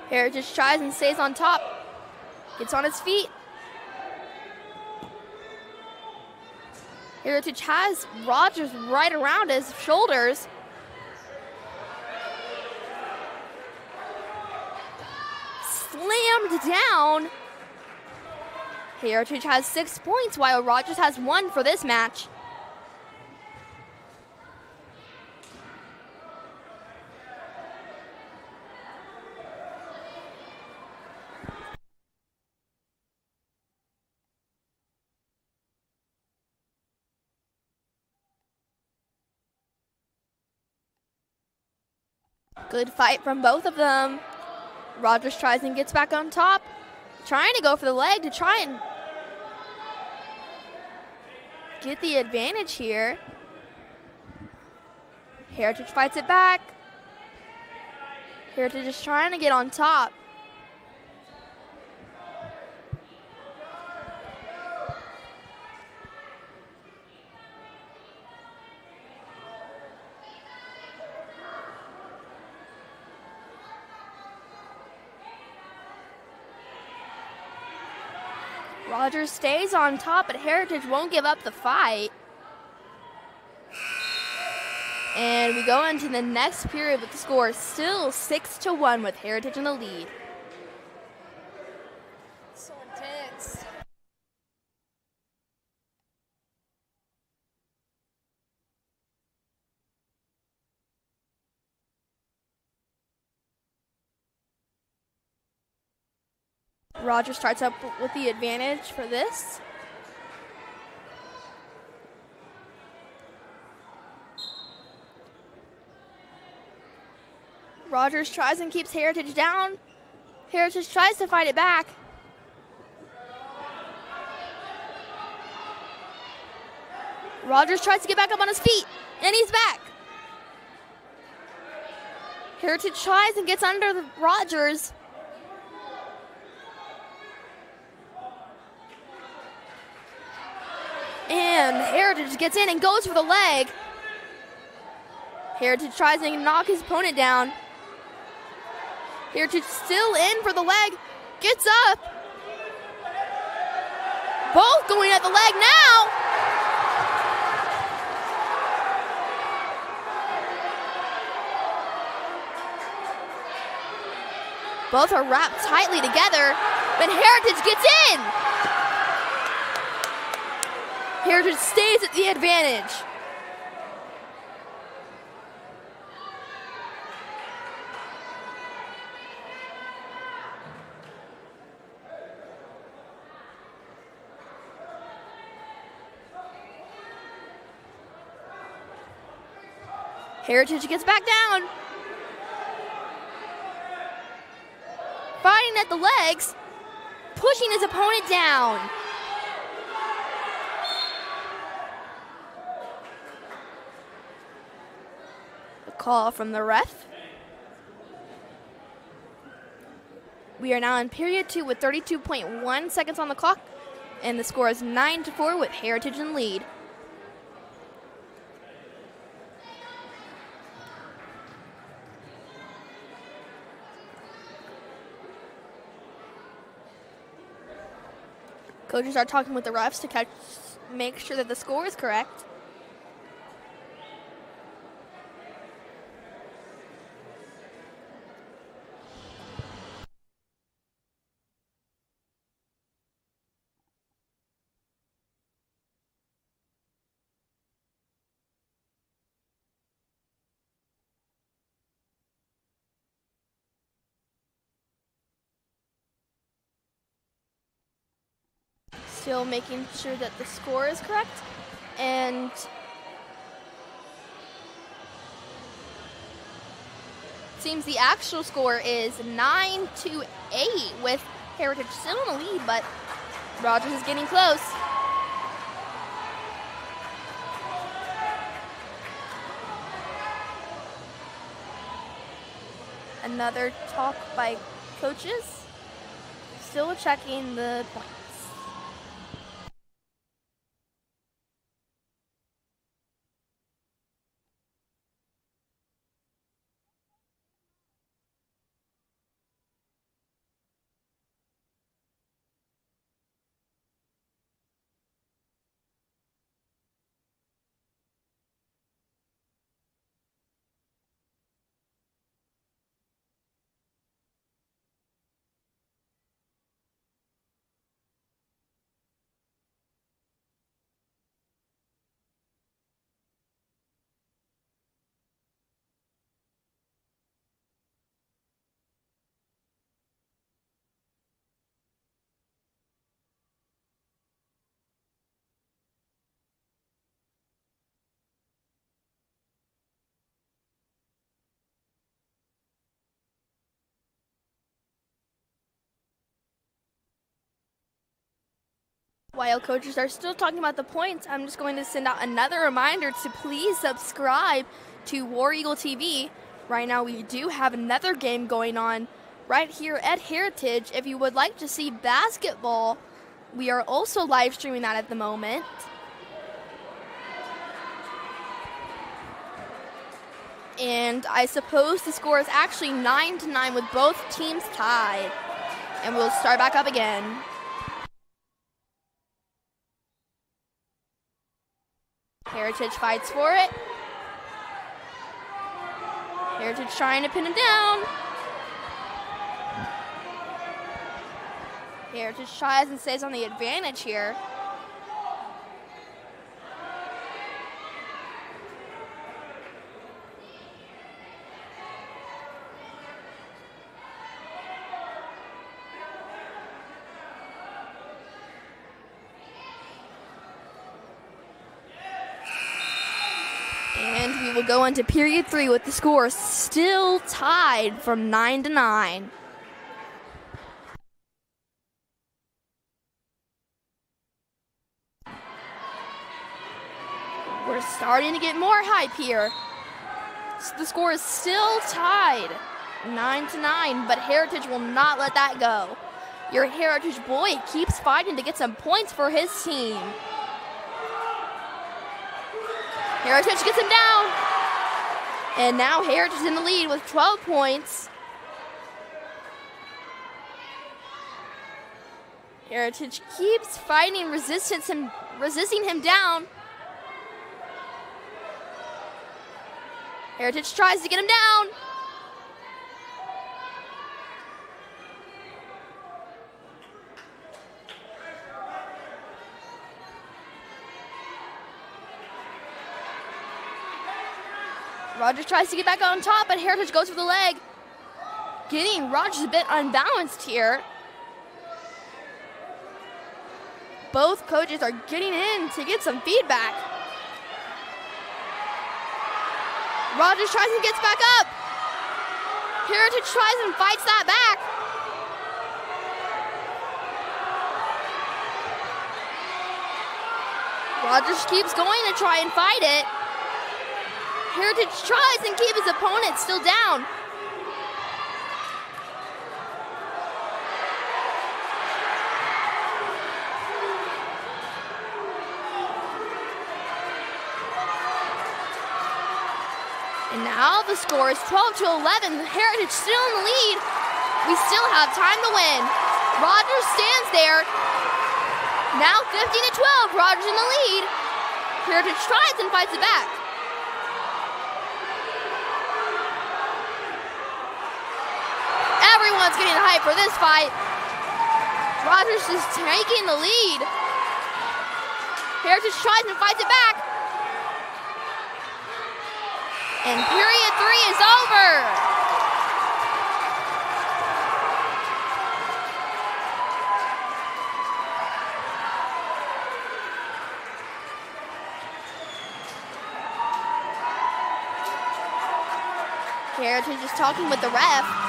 Heritage tries and stays on top. Gets on his feet. Heritage has Rogers right around his shoulders. Slammed down. Heritage has 6 points while Rogers has 1 for this match. Good fight from both of them. Rogers tries and gets back on top, trying to go for the leg to try and get the advantage here. Heritage fights it back. Heritage is trying to get on top. Rogers stays on top, but Heritage won't give up the fight. And we go into the next period with the score still 6-1 with Heritage in the lead. So intense. Rogers starts up with the advantage for this. Rogers tries and keeps Heritage down. Heritage tries to fight it back. Rogers tries to get back up on his feet, and he's back. Heritage tries and gets under the Rogers. And Heritage gets in and goes for the leg. Heritage tries to knock his opponent down. Heritage still in for the leg, gets up. Both going at the leg now. Both are wrapped tightly together, but Heritage gets in. Heritage stays at the advantage. Heritage gets back down. Fighting at the legs, pushing his opponent down. A call from the ref. We are now in period 2 with 32.1 seconds on the clock, and the score is 9-4 with Heritage in lead. Coaches are talking with the refs to make sure that the score is correct. Still making sure that the score is correct, and seems the actual score is 9-8 with Heritage still in the lead, but Rogers is getting close. Another talk by coaches, still checking the points. While coaches are still talking about the points, I'm just going to send out another reminder to please subscribe to War Eagle TV. Right now we do have another game going on right here at Heritage. If you would like to see basketball, we are also live streaming that at the moment. And I suppose the score is actually 9-9 with both teams tied. And we'll start back up again. Heritage fights for it. Heritage trying to pin him down. Heritage tries and stays on the advantage here. will go into period 3 with the score still tied from 9-9. We're starting to get more hype here. The score is still tied 9-9, but Heritage will not let that go. Your Heritage boy keeps fighting to get some points for his team. Heritage gets him down. And now Heritage is in the lead with 12 points. Heritage keeps fighting, resisting him down. Heritage tries to get him down. Rogers tries to get back on top, but Heritage goes for the leg. Getting Rogers a bit unbalanced here. Both coaches are getting in to get some feedback. Rogers tries and gets back up. Heritage tries and fights that back. Rogers keeps going to try and fight it. Heritage tries and keeps his opponent still down. And now the score is 12-11. Heritage still in the lead. We still have time to win. Rogers stands there. Now 15-12. Rogers in the lead. Heritage tries and fights it back. Everyone's getting hyped for this fight. Rogers is taking the lead. Heritage tries and fights it back. And period 3 is over. Heritage is talking with the ref.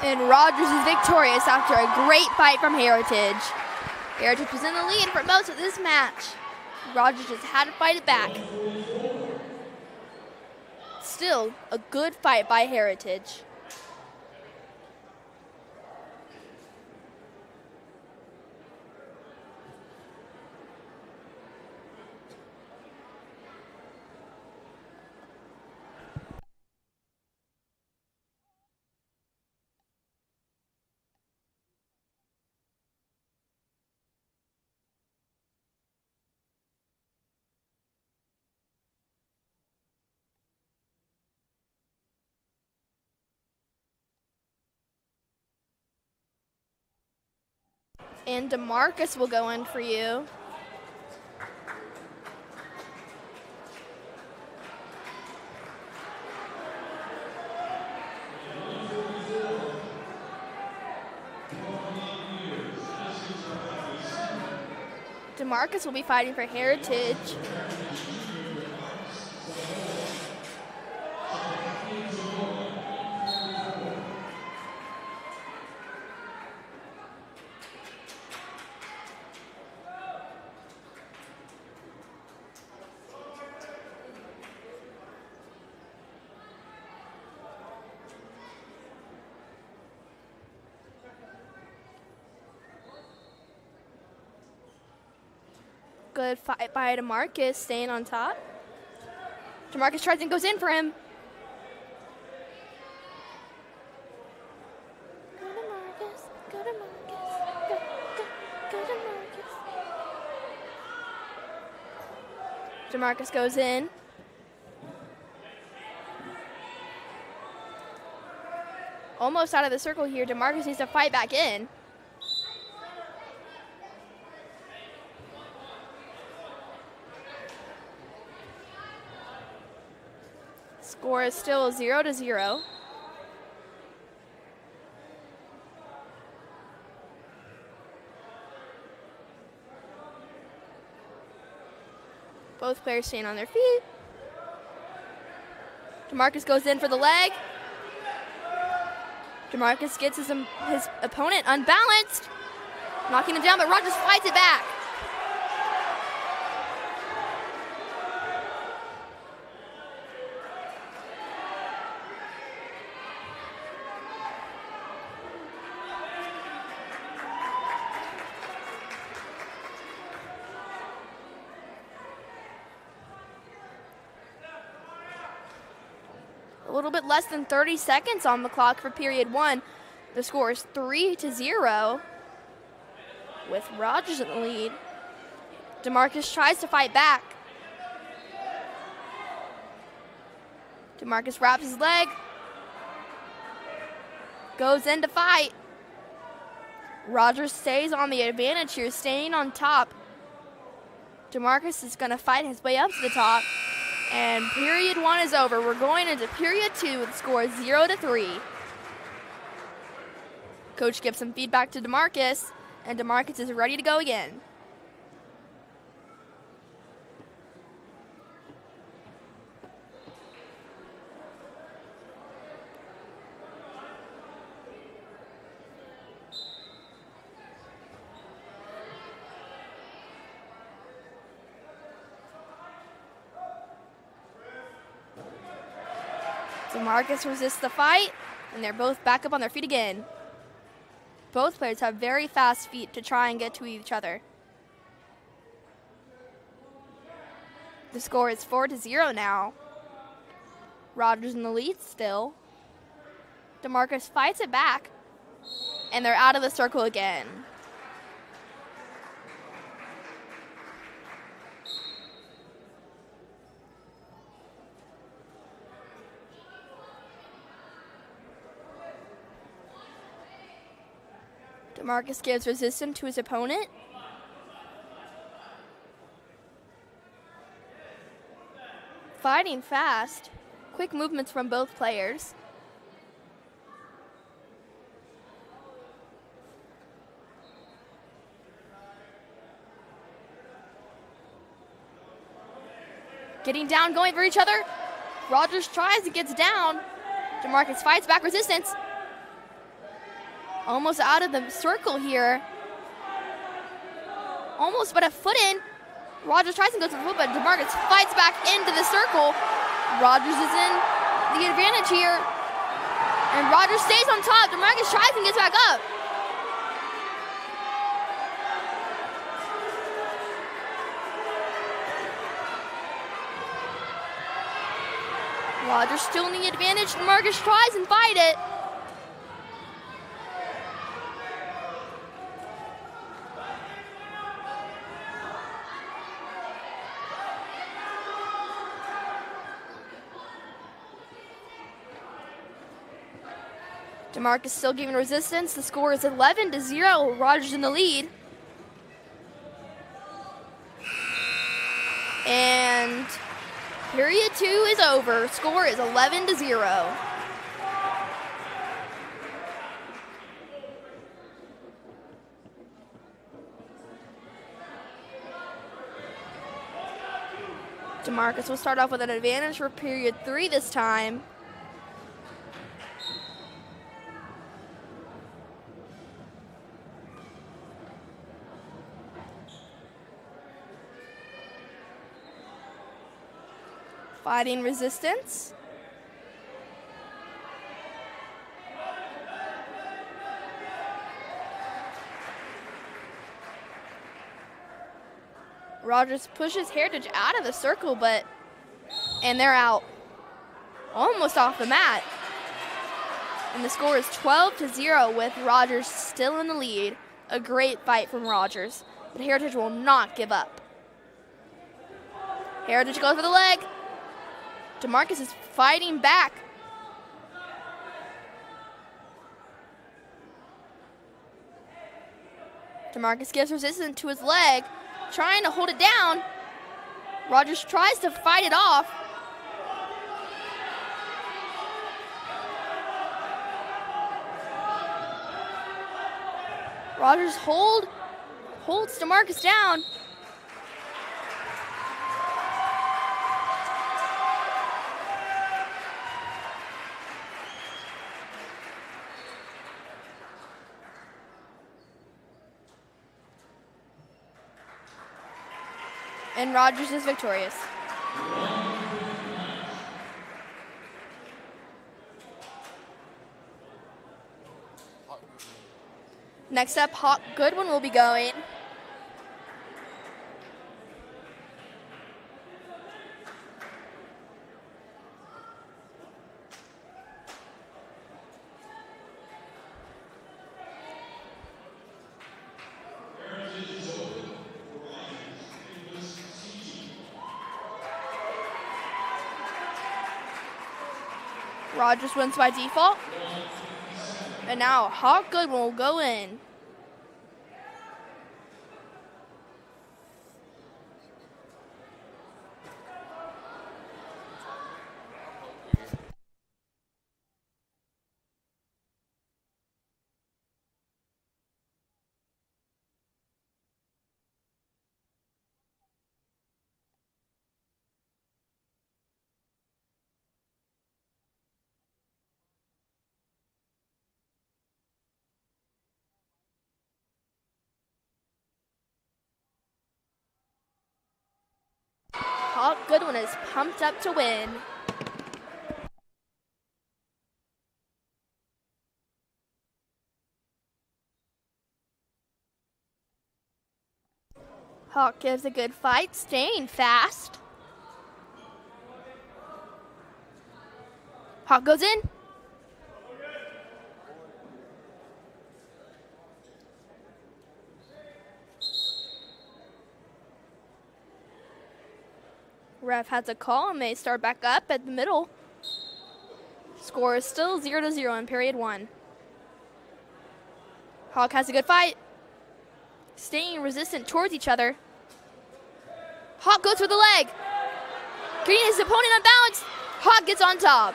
And Rogers is victorious after a great fight from Heritage. Heritage was in the lead for most of this match. Rogers just had to fight it back. Still, a good fight by Heritage. And DeMarcus will go in for you. DeMarcus will be fighting for Heritage. Good fight by DeMarcus, staying on top. DeMarcus tries and goes in for him. Go DeMarcus, go DeMarcus, go DeMarcus. DeMarcus goes in. Almost out of the circle here. DeMarcus needs to fight back in. Score is still 0-0. Both players staying on their feet. DeMarcus goes in for the leg. DeMarcus gets his opponent unbalanced, knocking him down, but Rogers fights it back. A little bit less than 30 seconds on the clock for period one. The score is 3-0 with Rogers in the lead. DeMarcus tries to fight back. DeMarcus wraps his leg, goes in to fight. Rogers stays on the advantage here, staying on top. DeMarcus is going to fight his way up to the top. And period one is over. We're going into period two with the score 0-3. Coach gives some feedback to DeMarcus, and DeMarcus is ready to go again. DeMarcus resists the fight, and they're both back up on their feet again. Both players have very fast feet to try and get to each other. The score is 4-0 now. Rogers in the lead still. DeMarcus fights it back, and they're out of the circle again. DeMarcus gives resistance to his opponent. Fighting fast. Quick movements from both players. Getting down, going for each other. Rogers tries and gets down. DeMarcus fights back, resistance. Almost out of the circle here. Almost but a foot in. Rogers tries and goes for the foot, but DeMarcus fights back into the circle. Rogers is in the advantage here. And Rogers stays on top. DeMarcus tries and gets back up. Rogers still in the advantage. DeMarcus tries and fight it. DeMarcus still giving resistance. The score is 11-0. Rogers in the lead. And period two is over. Score is 11-0. DeMarcus will start off with an advantage for period three this time. Fighting resistance. Rogers pushes Heritage out of the circle, and they're out. Almost off the mat. And the score is 12-0 with Rogers still in the lead. A great fight from Rogers, but Heritage will not give up. Heritage goes for the leg. DeMarcus is fighting back. DeMarcus gives resistance to his leg, trying to hold it down. Rogers tries to fight it off. Rogers holds DeMarcus down. And Rogers is victorious. Next up, Hawk Goodwin will be going. Rogers wins by default. And now Hawk Goodwin will go in. Hawk Goodwin is pumped up to win. Hawk gives a good fight, staying fast. Hawk goes in. Ref has a call and they start back up at the middle. Score is still 0-0 in period 1. Hawk has a good fight. Staying resistant towards each other. Hawk goes for the leg. Getting his opponent unbalanced. Hawk gets on top.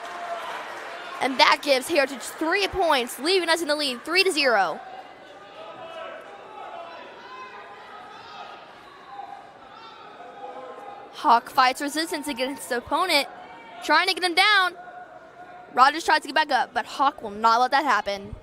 And that gives Heritage 3 points, leaving us in the lead 3-0. Hawk fights resistance against his opponent, trying to get him down. Rogers tries to get back up, but Hawk will not let that happen.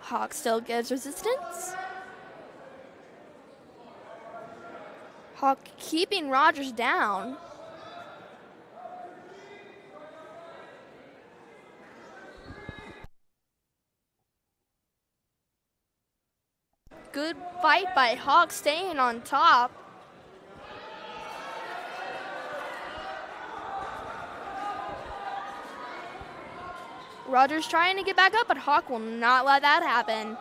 Hawk still gives resistance. Hawk keeping Rogers down. Good fight by Hawk, staying on top. Rogers trying to get back up, but Hawk will not let that happen.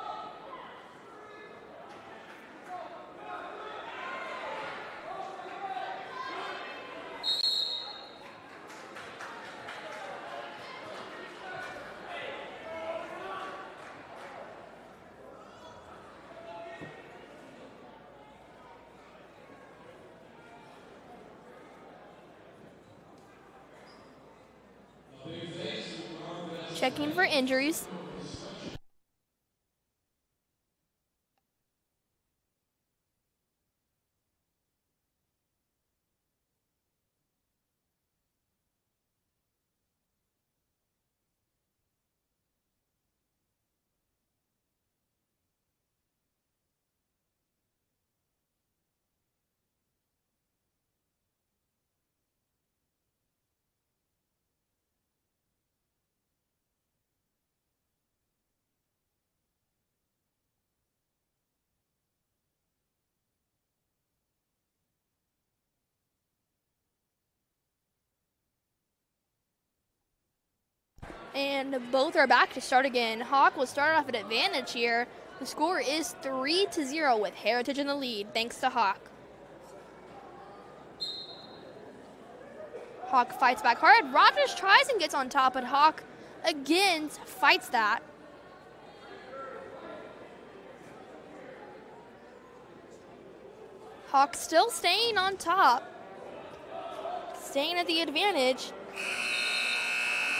Checking for injuries. And both are back to start again. Hawk will start off at advantage here. The score is 3-0 with Heritage in the lead, thanks to Hawk. Hawk fights back hard. Rogers tries and gets on top, but Hawk again fights that. Hawk still staying on top, staying at the advantage.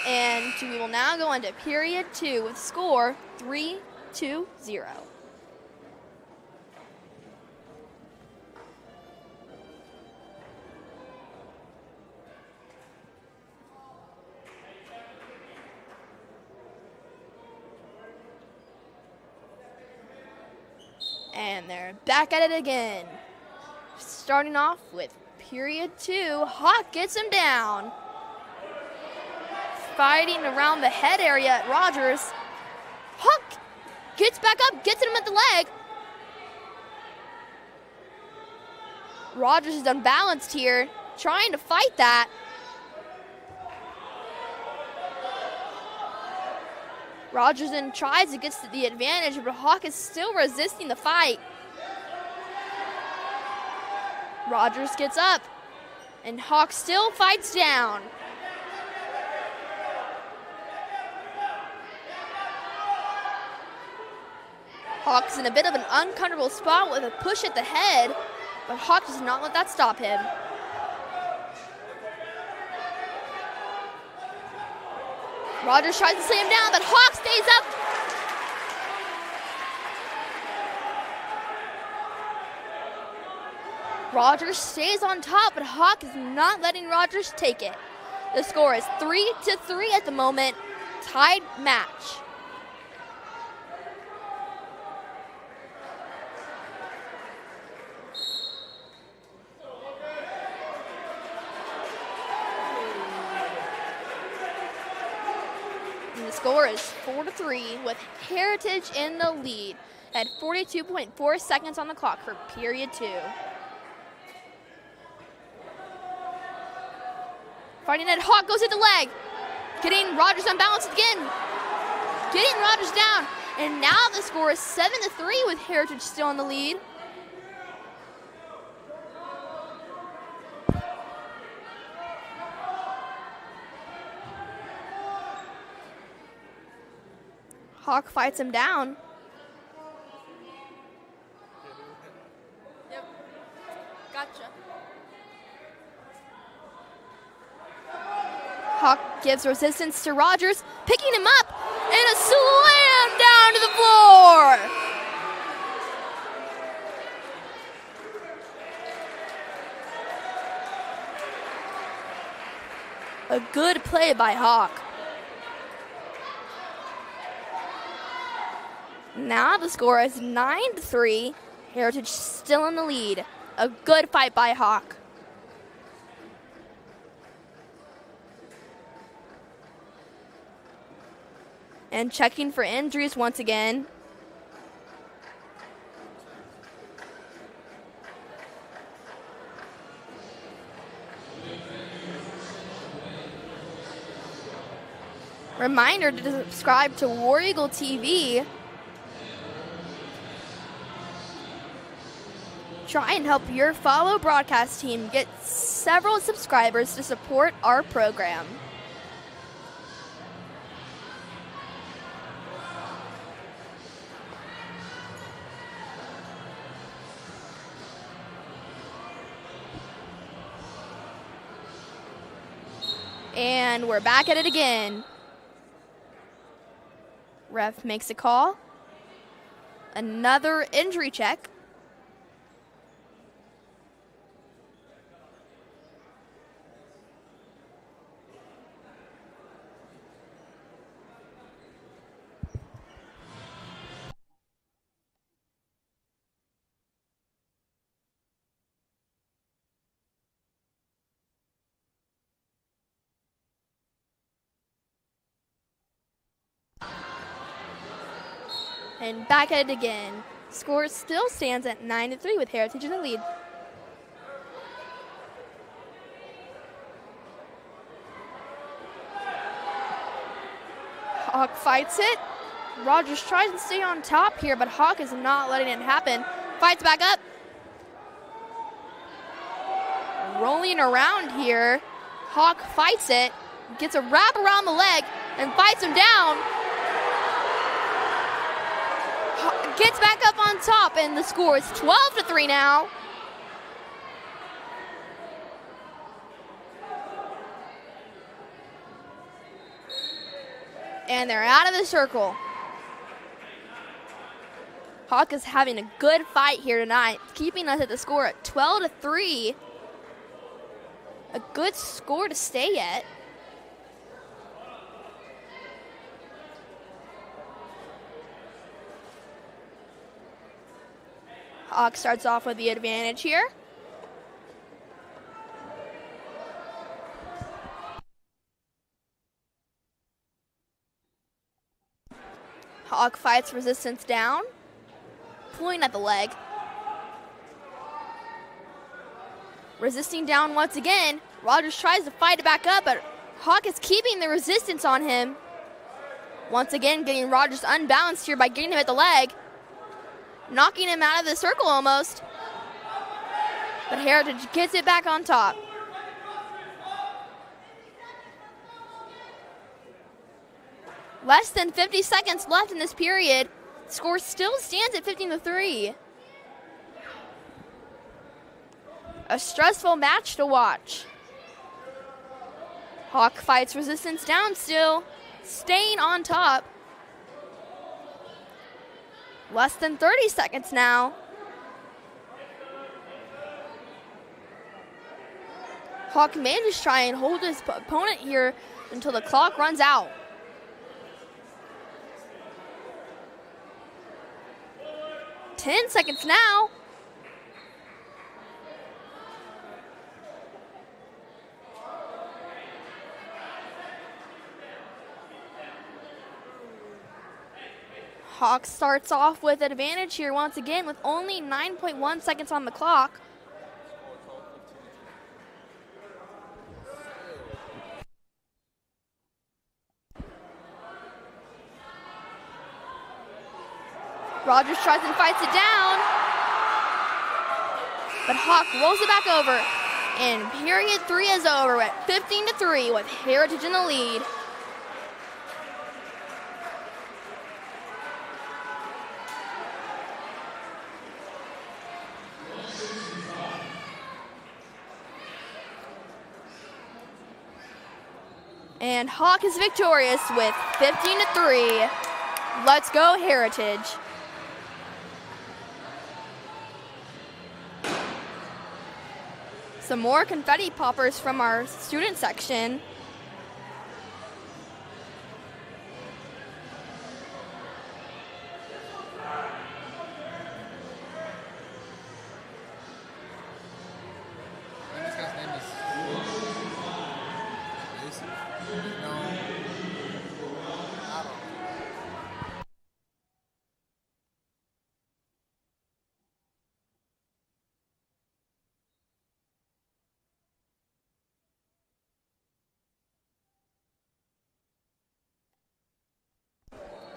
And we will now go into period 2 with score 3-0. And they're back at it again. Starting off with period 2, Hawk gets him down. Fighting around the head area at Rogers. Hawk gets back up, gets him at the leg. Rogers is unbalanced here, trying to fight that. Rogers then tries to get the advantage, but Hawk is still resisting the fight. Rogers gets up, and Hawk still fights down. Hawk's in a bit of an uncomfortable spot with a push at the head, but Hawk does not let that stop him. Rogers tries to slam him down, but Hawk stays up. Rogers stays on top, but Hawk is not letting Rogers take it. The score is 3-3 at the moment, tied match. The score is 4-3 with Heritage in the lead at 42.4 seconds on the clock for period 2. Fighting it, Hawk goes hit the leg. Getting Rogers unbalanced again. Getting Rogers down. And now the score is 7-3 with Heritage still in the lead. Hawk fights him down. Yep. Gotcha. Hawk gives resistance to Rogers, picking him up, and a slam down to the floor. A good play by Hawk. Now the score is 9-3. Heritage still in the lead. A good fight by Hawk. And checking for injuries once again. Reminder to subscribe to War Eagle TV. Try and help your fellow broadcast team get several subscribers to support our program. And we're back at it again. Ref makes a call. Another injury check. And back at it again. Score still stands at 9-3 with Heritage in the lead. Hawk fights it. Rogers tries to stay on top here, but Hawk is not letting it happen. Fights back up. Rolling around here. Hawk fights it, gets a wrap around the leg, and fights him down. Gets back up on top, and the score is 12-3 now. And they're out of the circle. Hawk is having a good fight here tonight, keeping us at the score at 12-3. A good score to stay at. Hawk starts off with the advantage here. Hawk fights resistance down, pulling at the leg. Resisting down once again. Rogers tries to fight it back up, but Hawk is keeping the resistance on him. Once again, getting Rogers unbalanced here by getting him at the leg. Knocking him out of the circle almost. But Heritage gets it back on top. Less than 50 seconds left in this period. Score still stands at 15-3. A stressful match to watch. Hawk fights resistance down still, staying on top. Less than 30 seconds now. Hawk may just try and hold his opponent here until the clock runs out. Ten seconds now. Hawk starts off with advantage here once again with only 9.1 seconds on the clock. Rogers tries and fights it down, but Hawk rolls it back over, and period 3 is over at 15-3 with Heritage in the lead. And Hawk is victorious with 15-3. Let's go, Heritage. Some more confetti poppers from our student section. And this guy's name is Jason. No. I don't know.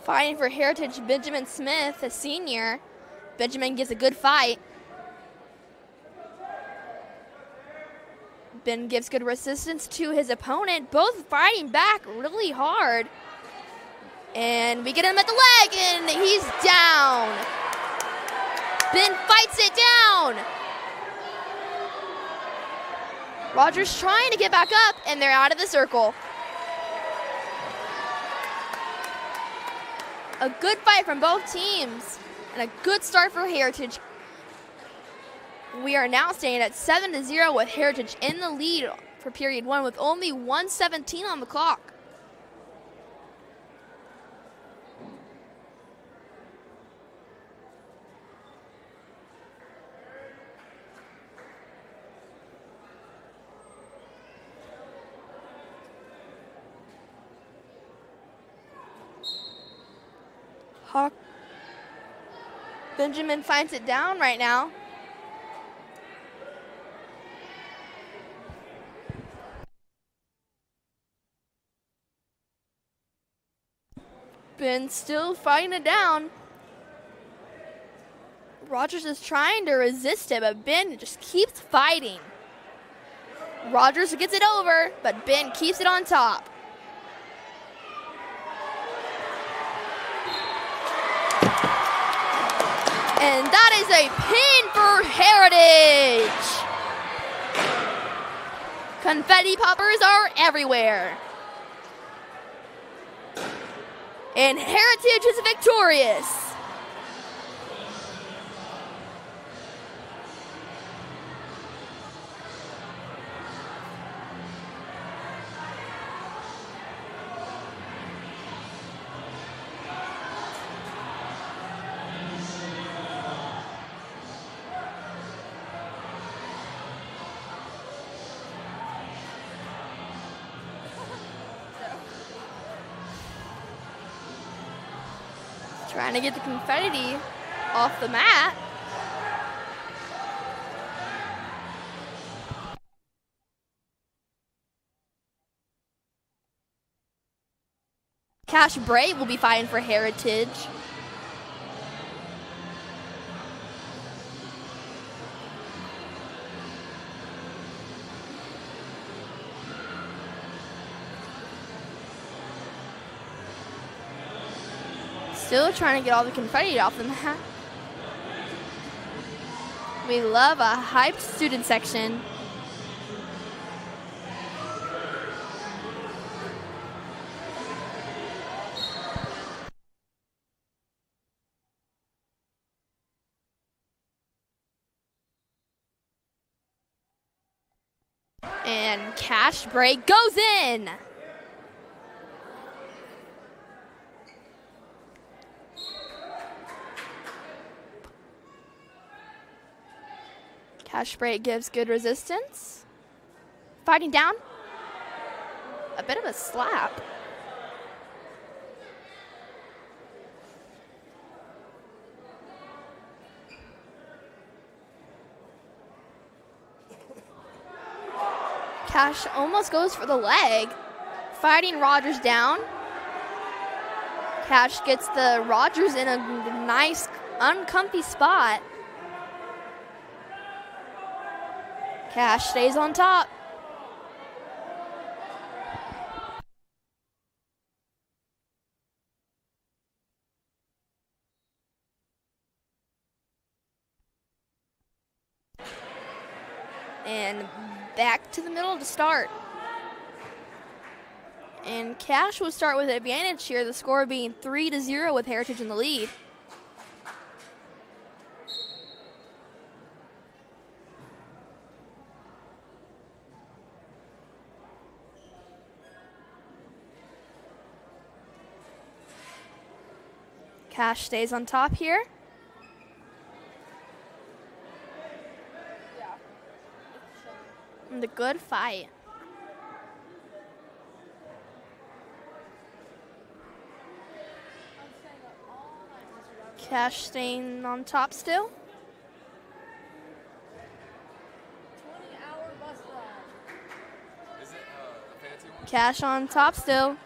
Fighting for Heritage, Benjamin Smith, a senior. Benjamin gives a good fight. Ben gives good resistance to his opponent, both fighting back really hard. And we get him at the leg, and he's down. Ben fights it down. Rogers trying to get back up, and they're out of the circle. A good fight from both teams, and a good start for Heritage. We are now staying at 7-0 with Heritage in the lead for period 1 with only 1:17 on the clock. Hawk. Benjamin finds it down right now. Ben still fighting it down. Rogers is trying to resist it, but Ben just keeps fighting. Rogers gets it over, but Ben keeps it on top. And that is a pin for Heritage. Confetti poppers are everywhere. And Heritage is victorious. Trying to get the confetti off the mat. Cash Bray will be fighting for Heritage. Still trying to get all the confetti off the mat. We love a hyped student section. And Cash Break goes in. Cash Break gives good resistance. Fighting down. A bit of a slap. Cash almost goes for the leg. Fighting Rogers down. Cash gets the Rogers in a nice, uncomfy spot. Cash stays on top. And back to the middle to start. And Cash will start with advantage here, the score being 3-0 with Heritage in the lead. Cash stays on top here. And a good fight. Cash staying on top still. 20-hour bus ride. Is it a fancy one? Cash on top still.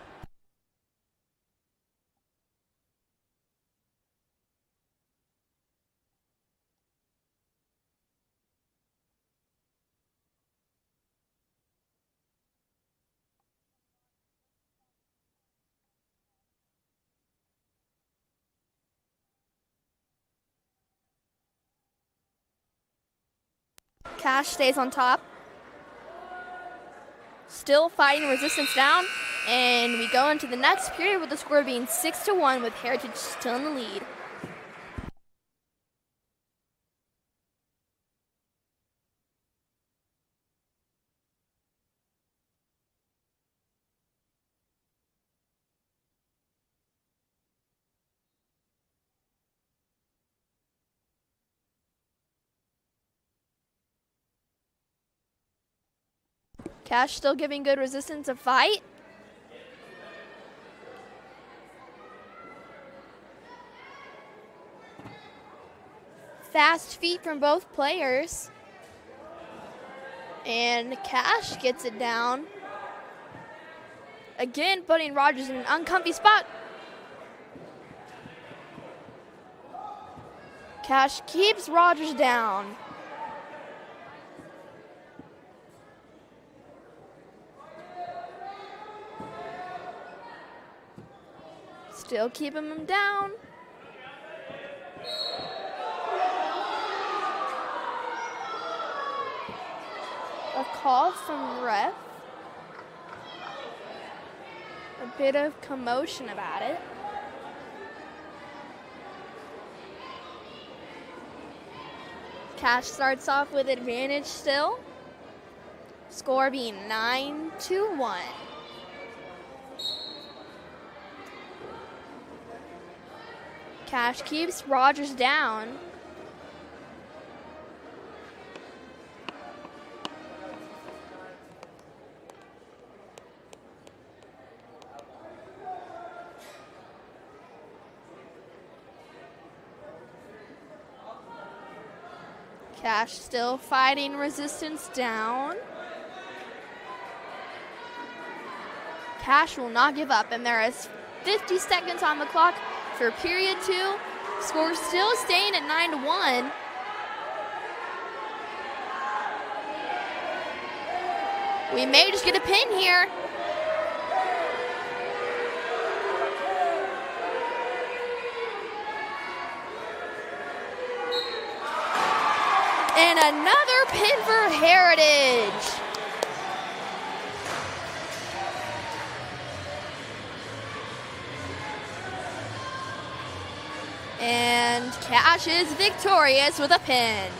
Cash stays on top. Still fighting resistance down. And we go into the next period with the score being 6-1 with Heritage still in the lead. Cash still giving good resistance a fight. Fast feet from both players. And Cash gets it down. Again, putting Rogers in an uncomfy spot. Cash keeps Rogers down. Still keeping him down. A call from ref. A bit of commotion about it. Cash starts off with advantage still. Score being 9-1. Cash keeps Rogers down. Cash still fighting resistance down. Cash will not give up, and there is 50 seconds on the clock for period 2. Score still staying at 9-1. We may just get a pin here. And another pin for Heritage. And Cash is victorious with a pin.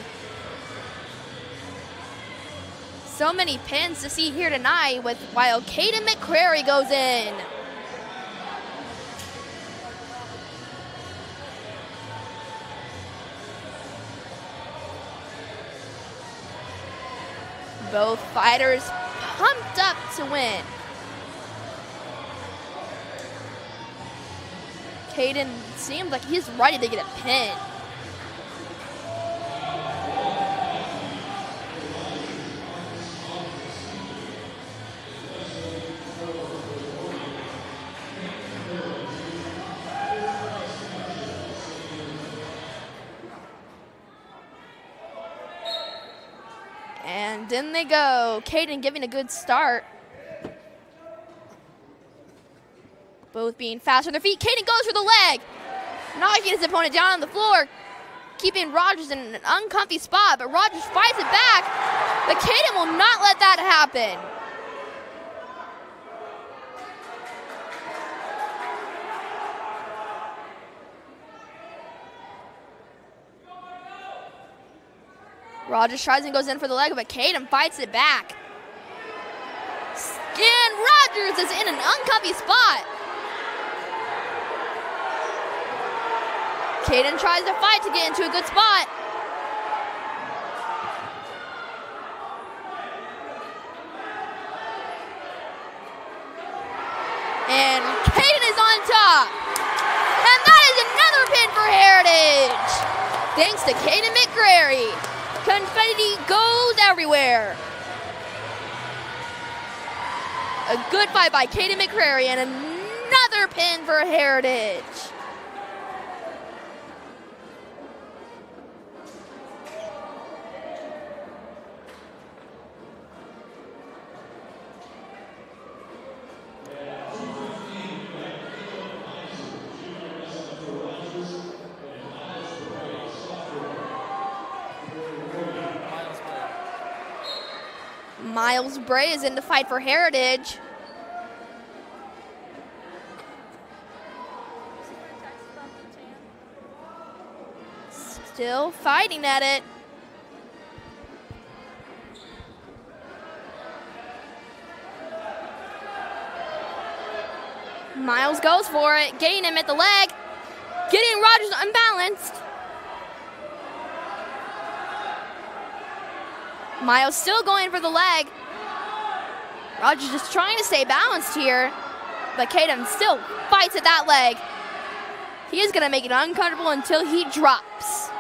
So many pins to see here tonight while Caden McCrary goes in. Both fighters pumped up to win. Caden seems like he's ready to get a pin. And in they go. Caden giving a good start. Both being fast on their feet. Caden goes for the leg. Knocking his opponent down on the floor. Keeping Rogers in an uncomfy spot, but Rogers fights it back. But Caden will not let that happen. Rogers tries and goes in for the leg, but Caden fights it back. And Rogers is in an uncomfy spot. Caden tries to fight to get into a good spot. And Caden is on top. And that is another pin for Heritage. Thanks to Caden McCrary. Confetti goes everywhere. A good fight by Caden McCrary and another pin for Heritage. Miles Bray is in the fight for Heritage. Still fighting at it. Miles goes for it, getting him at the leg, getting Rogers unbalanced. Miles still going for the leg. Rogers just trying to stay balanced here, but Caden still fights at that leg. He is going to make it uncomfortable until he drops.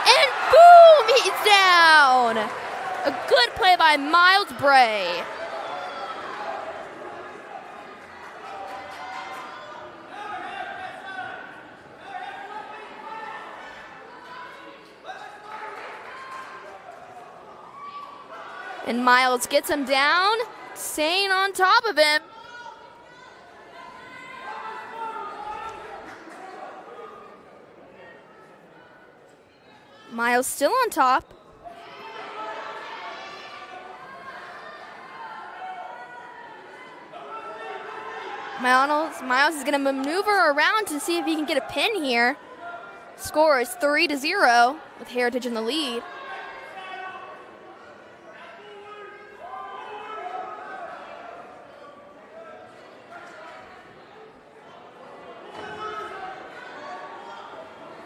And boom, he's down. A good play by Miles Bray. And Miles gets him down, staying on top of him. Miles still on top. Miles is going to maneuver around to see if he can get a pin here. Score is 3-0 with Heritage in the lead.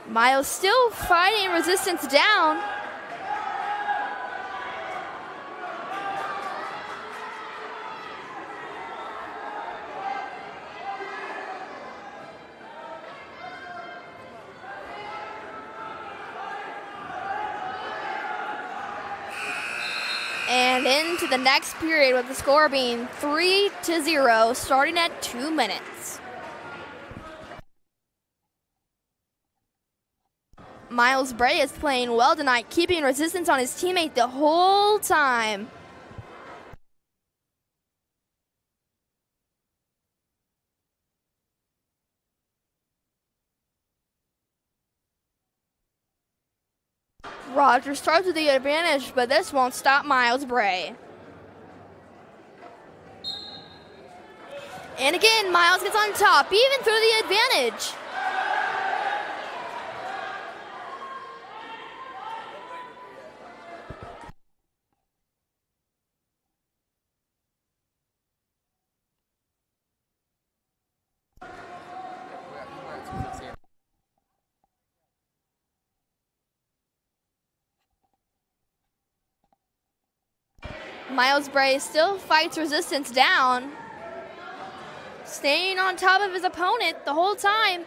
Miles still fighting Resistance down. And into the next period with the score being 3-0, starting at 2 minutes. Miles Bray is playing well tonight, keeping Resistance on his teammate the whole time. Rogers starts with the advantage, but this won't stop Miles Bray. And again, Miles gets on top, even through the advantage. Miles Bray still fights Resistance down, staying on top of his opponent the whole time.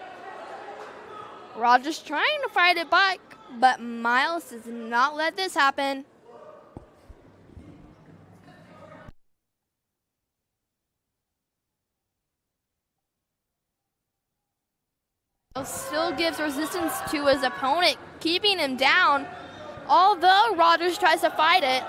Rogers trying to fight it back, but Miles does not let this happen. Still gives resistance to his opponent, keeping him down, although Rogers tries to fight it.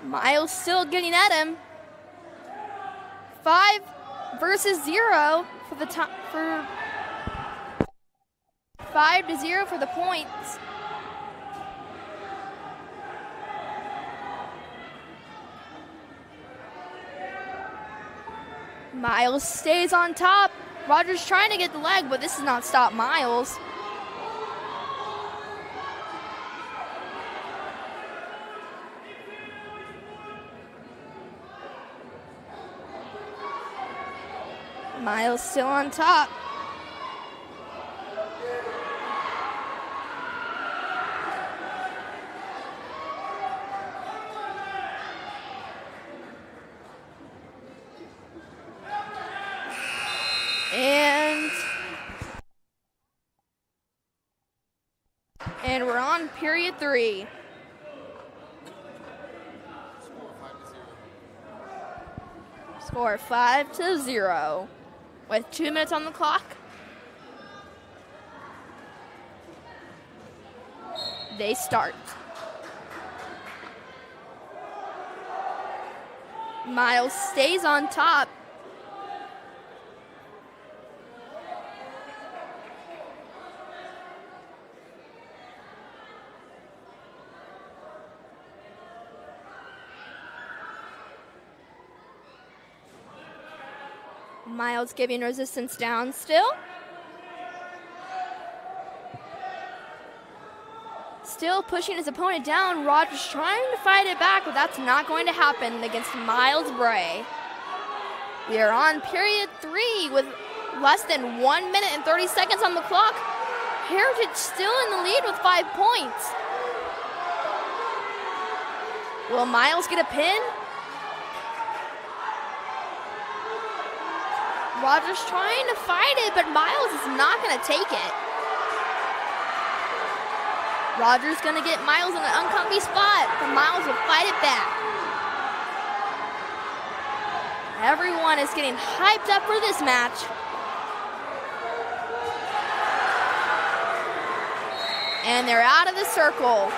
Miles still getting at him. 5 versus 0 for the top for 5-0 for the points. Miles stays on top. Rogers trying to get the leg, but this does not stop Miles. Miles still on top. And we're on period 3. Score 5-0 with 2 minutes on the clock. They start. Miles stays on top. Miles giving resistance down still. Still pushing his opponent down. Rogers trying to fight it back, but that's not going to happen against Miles Bray. We are on period 3 with less than 1 minute and 30 seconds on the clock. Heritage still in the lead with 5 points. Will Miles get a pin? Rogers trying to fight it, but Miles is not going to take it. Rogers going to get Miles in an uncomfy spot, but Miles will fight it back. Everyone is getting hyped up for this match. And they're out of the circle.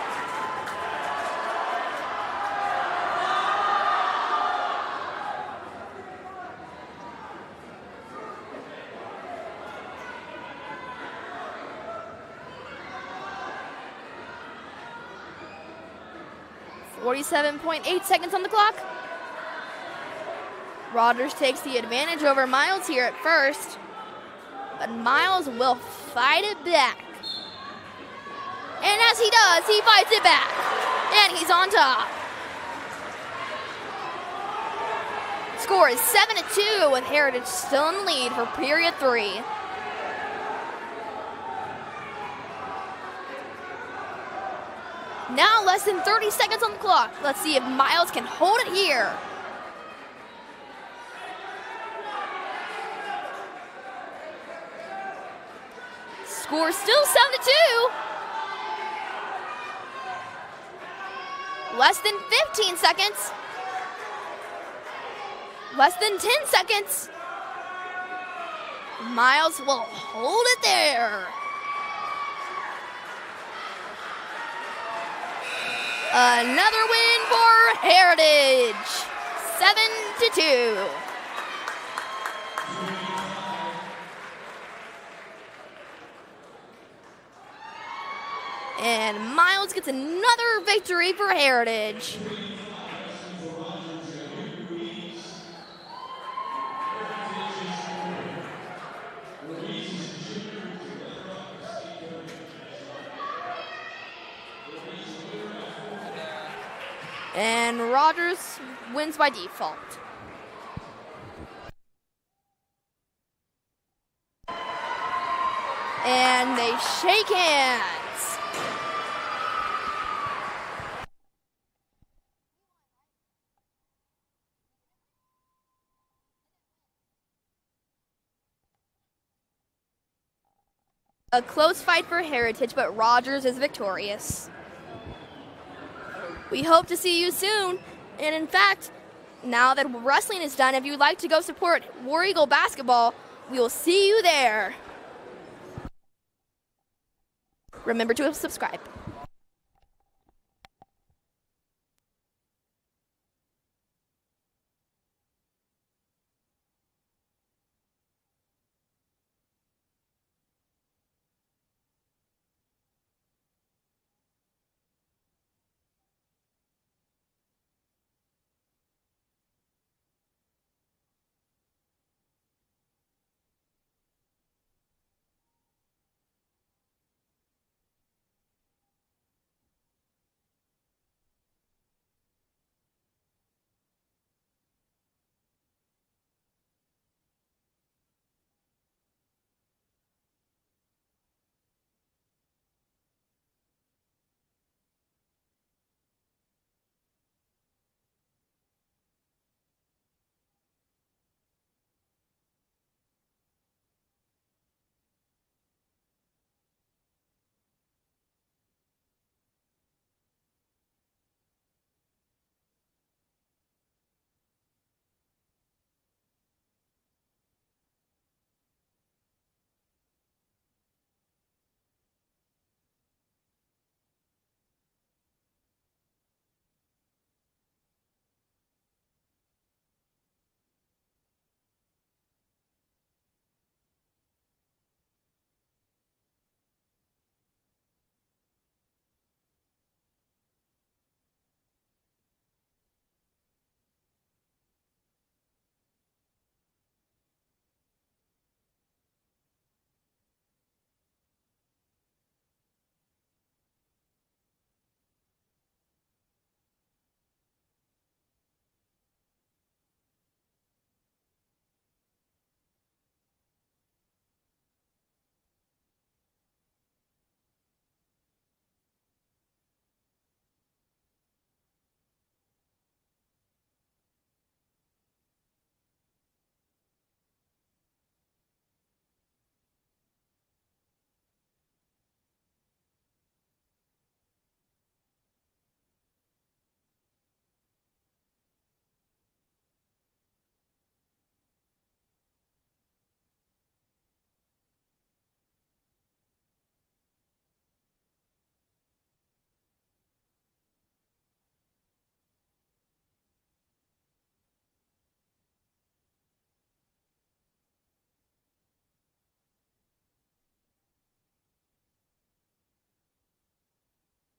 47.8 seconds on the clock. Rogers takes the advantage over Miles here at first, but Miles will fight it back. And as he does, he fights it back, and he's on top. Score is 7-2 with Heritage still in the lead for period 3. Now less than 30 seconds on the clock. Let's see if Miles can hold it here. Score still 7-2. Less than 15 seconds. Less than 10 seconds. Miles will hold it there. Another win for Heritage. 7-2. And Miles gets another victory for Heritage. And Rogers wins by default. And they shake hands. A close fight for Heritage, but Rogers is victorious. We hope to see you soon. And in fact, now that wrestling is done, if you'd like to go support War Eagle basketball, we will see you there. Remember to subscribe.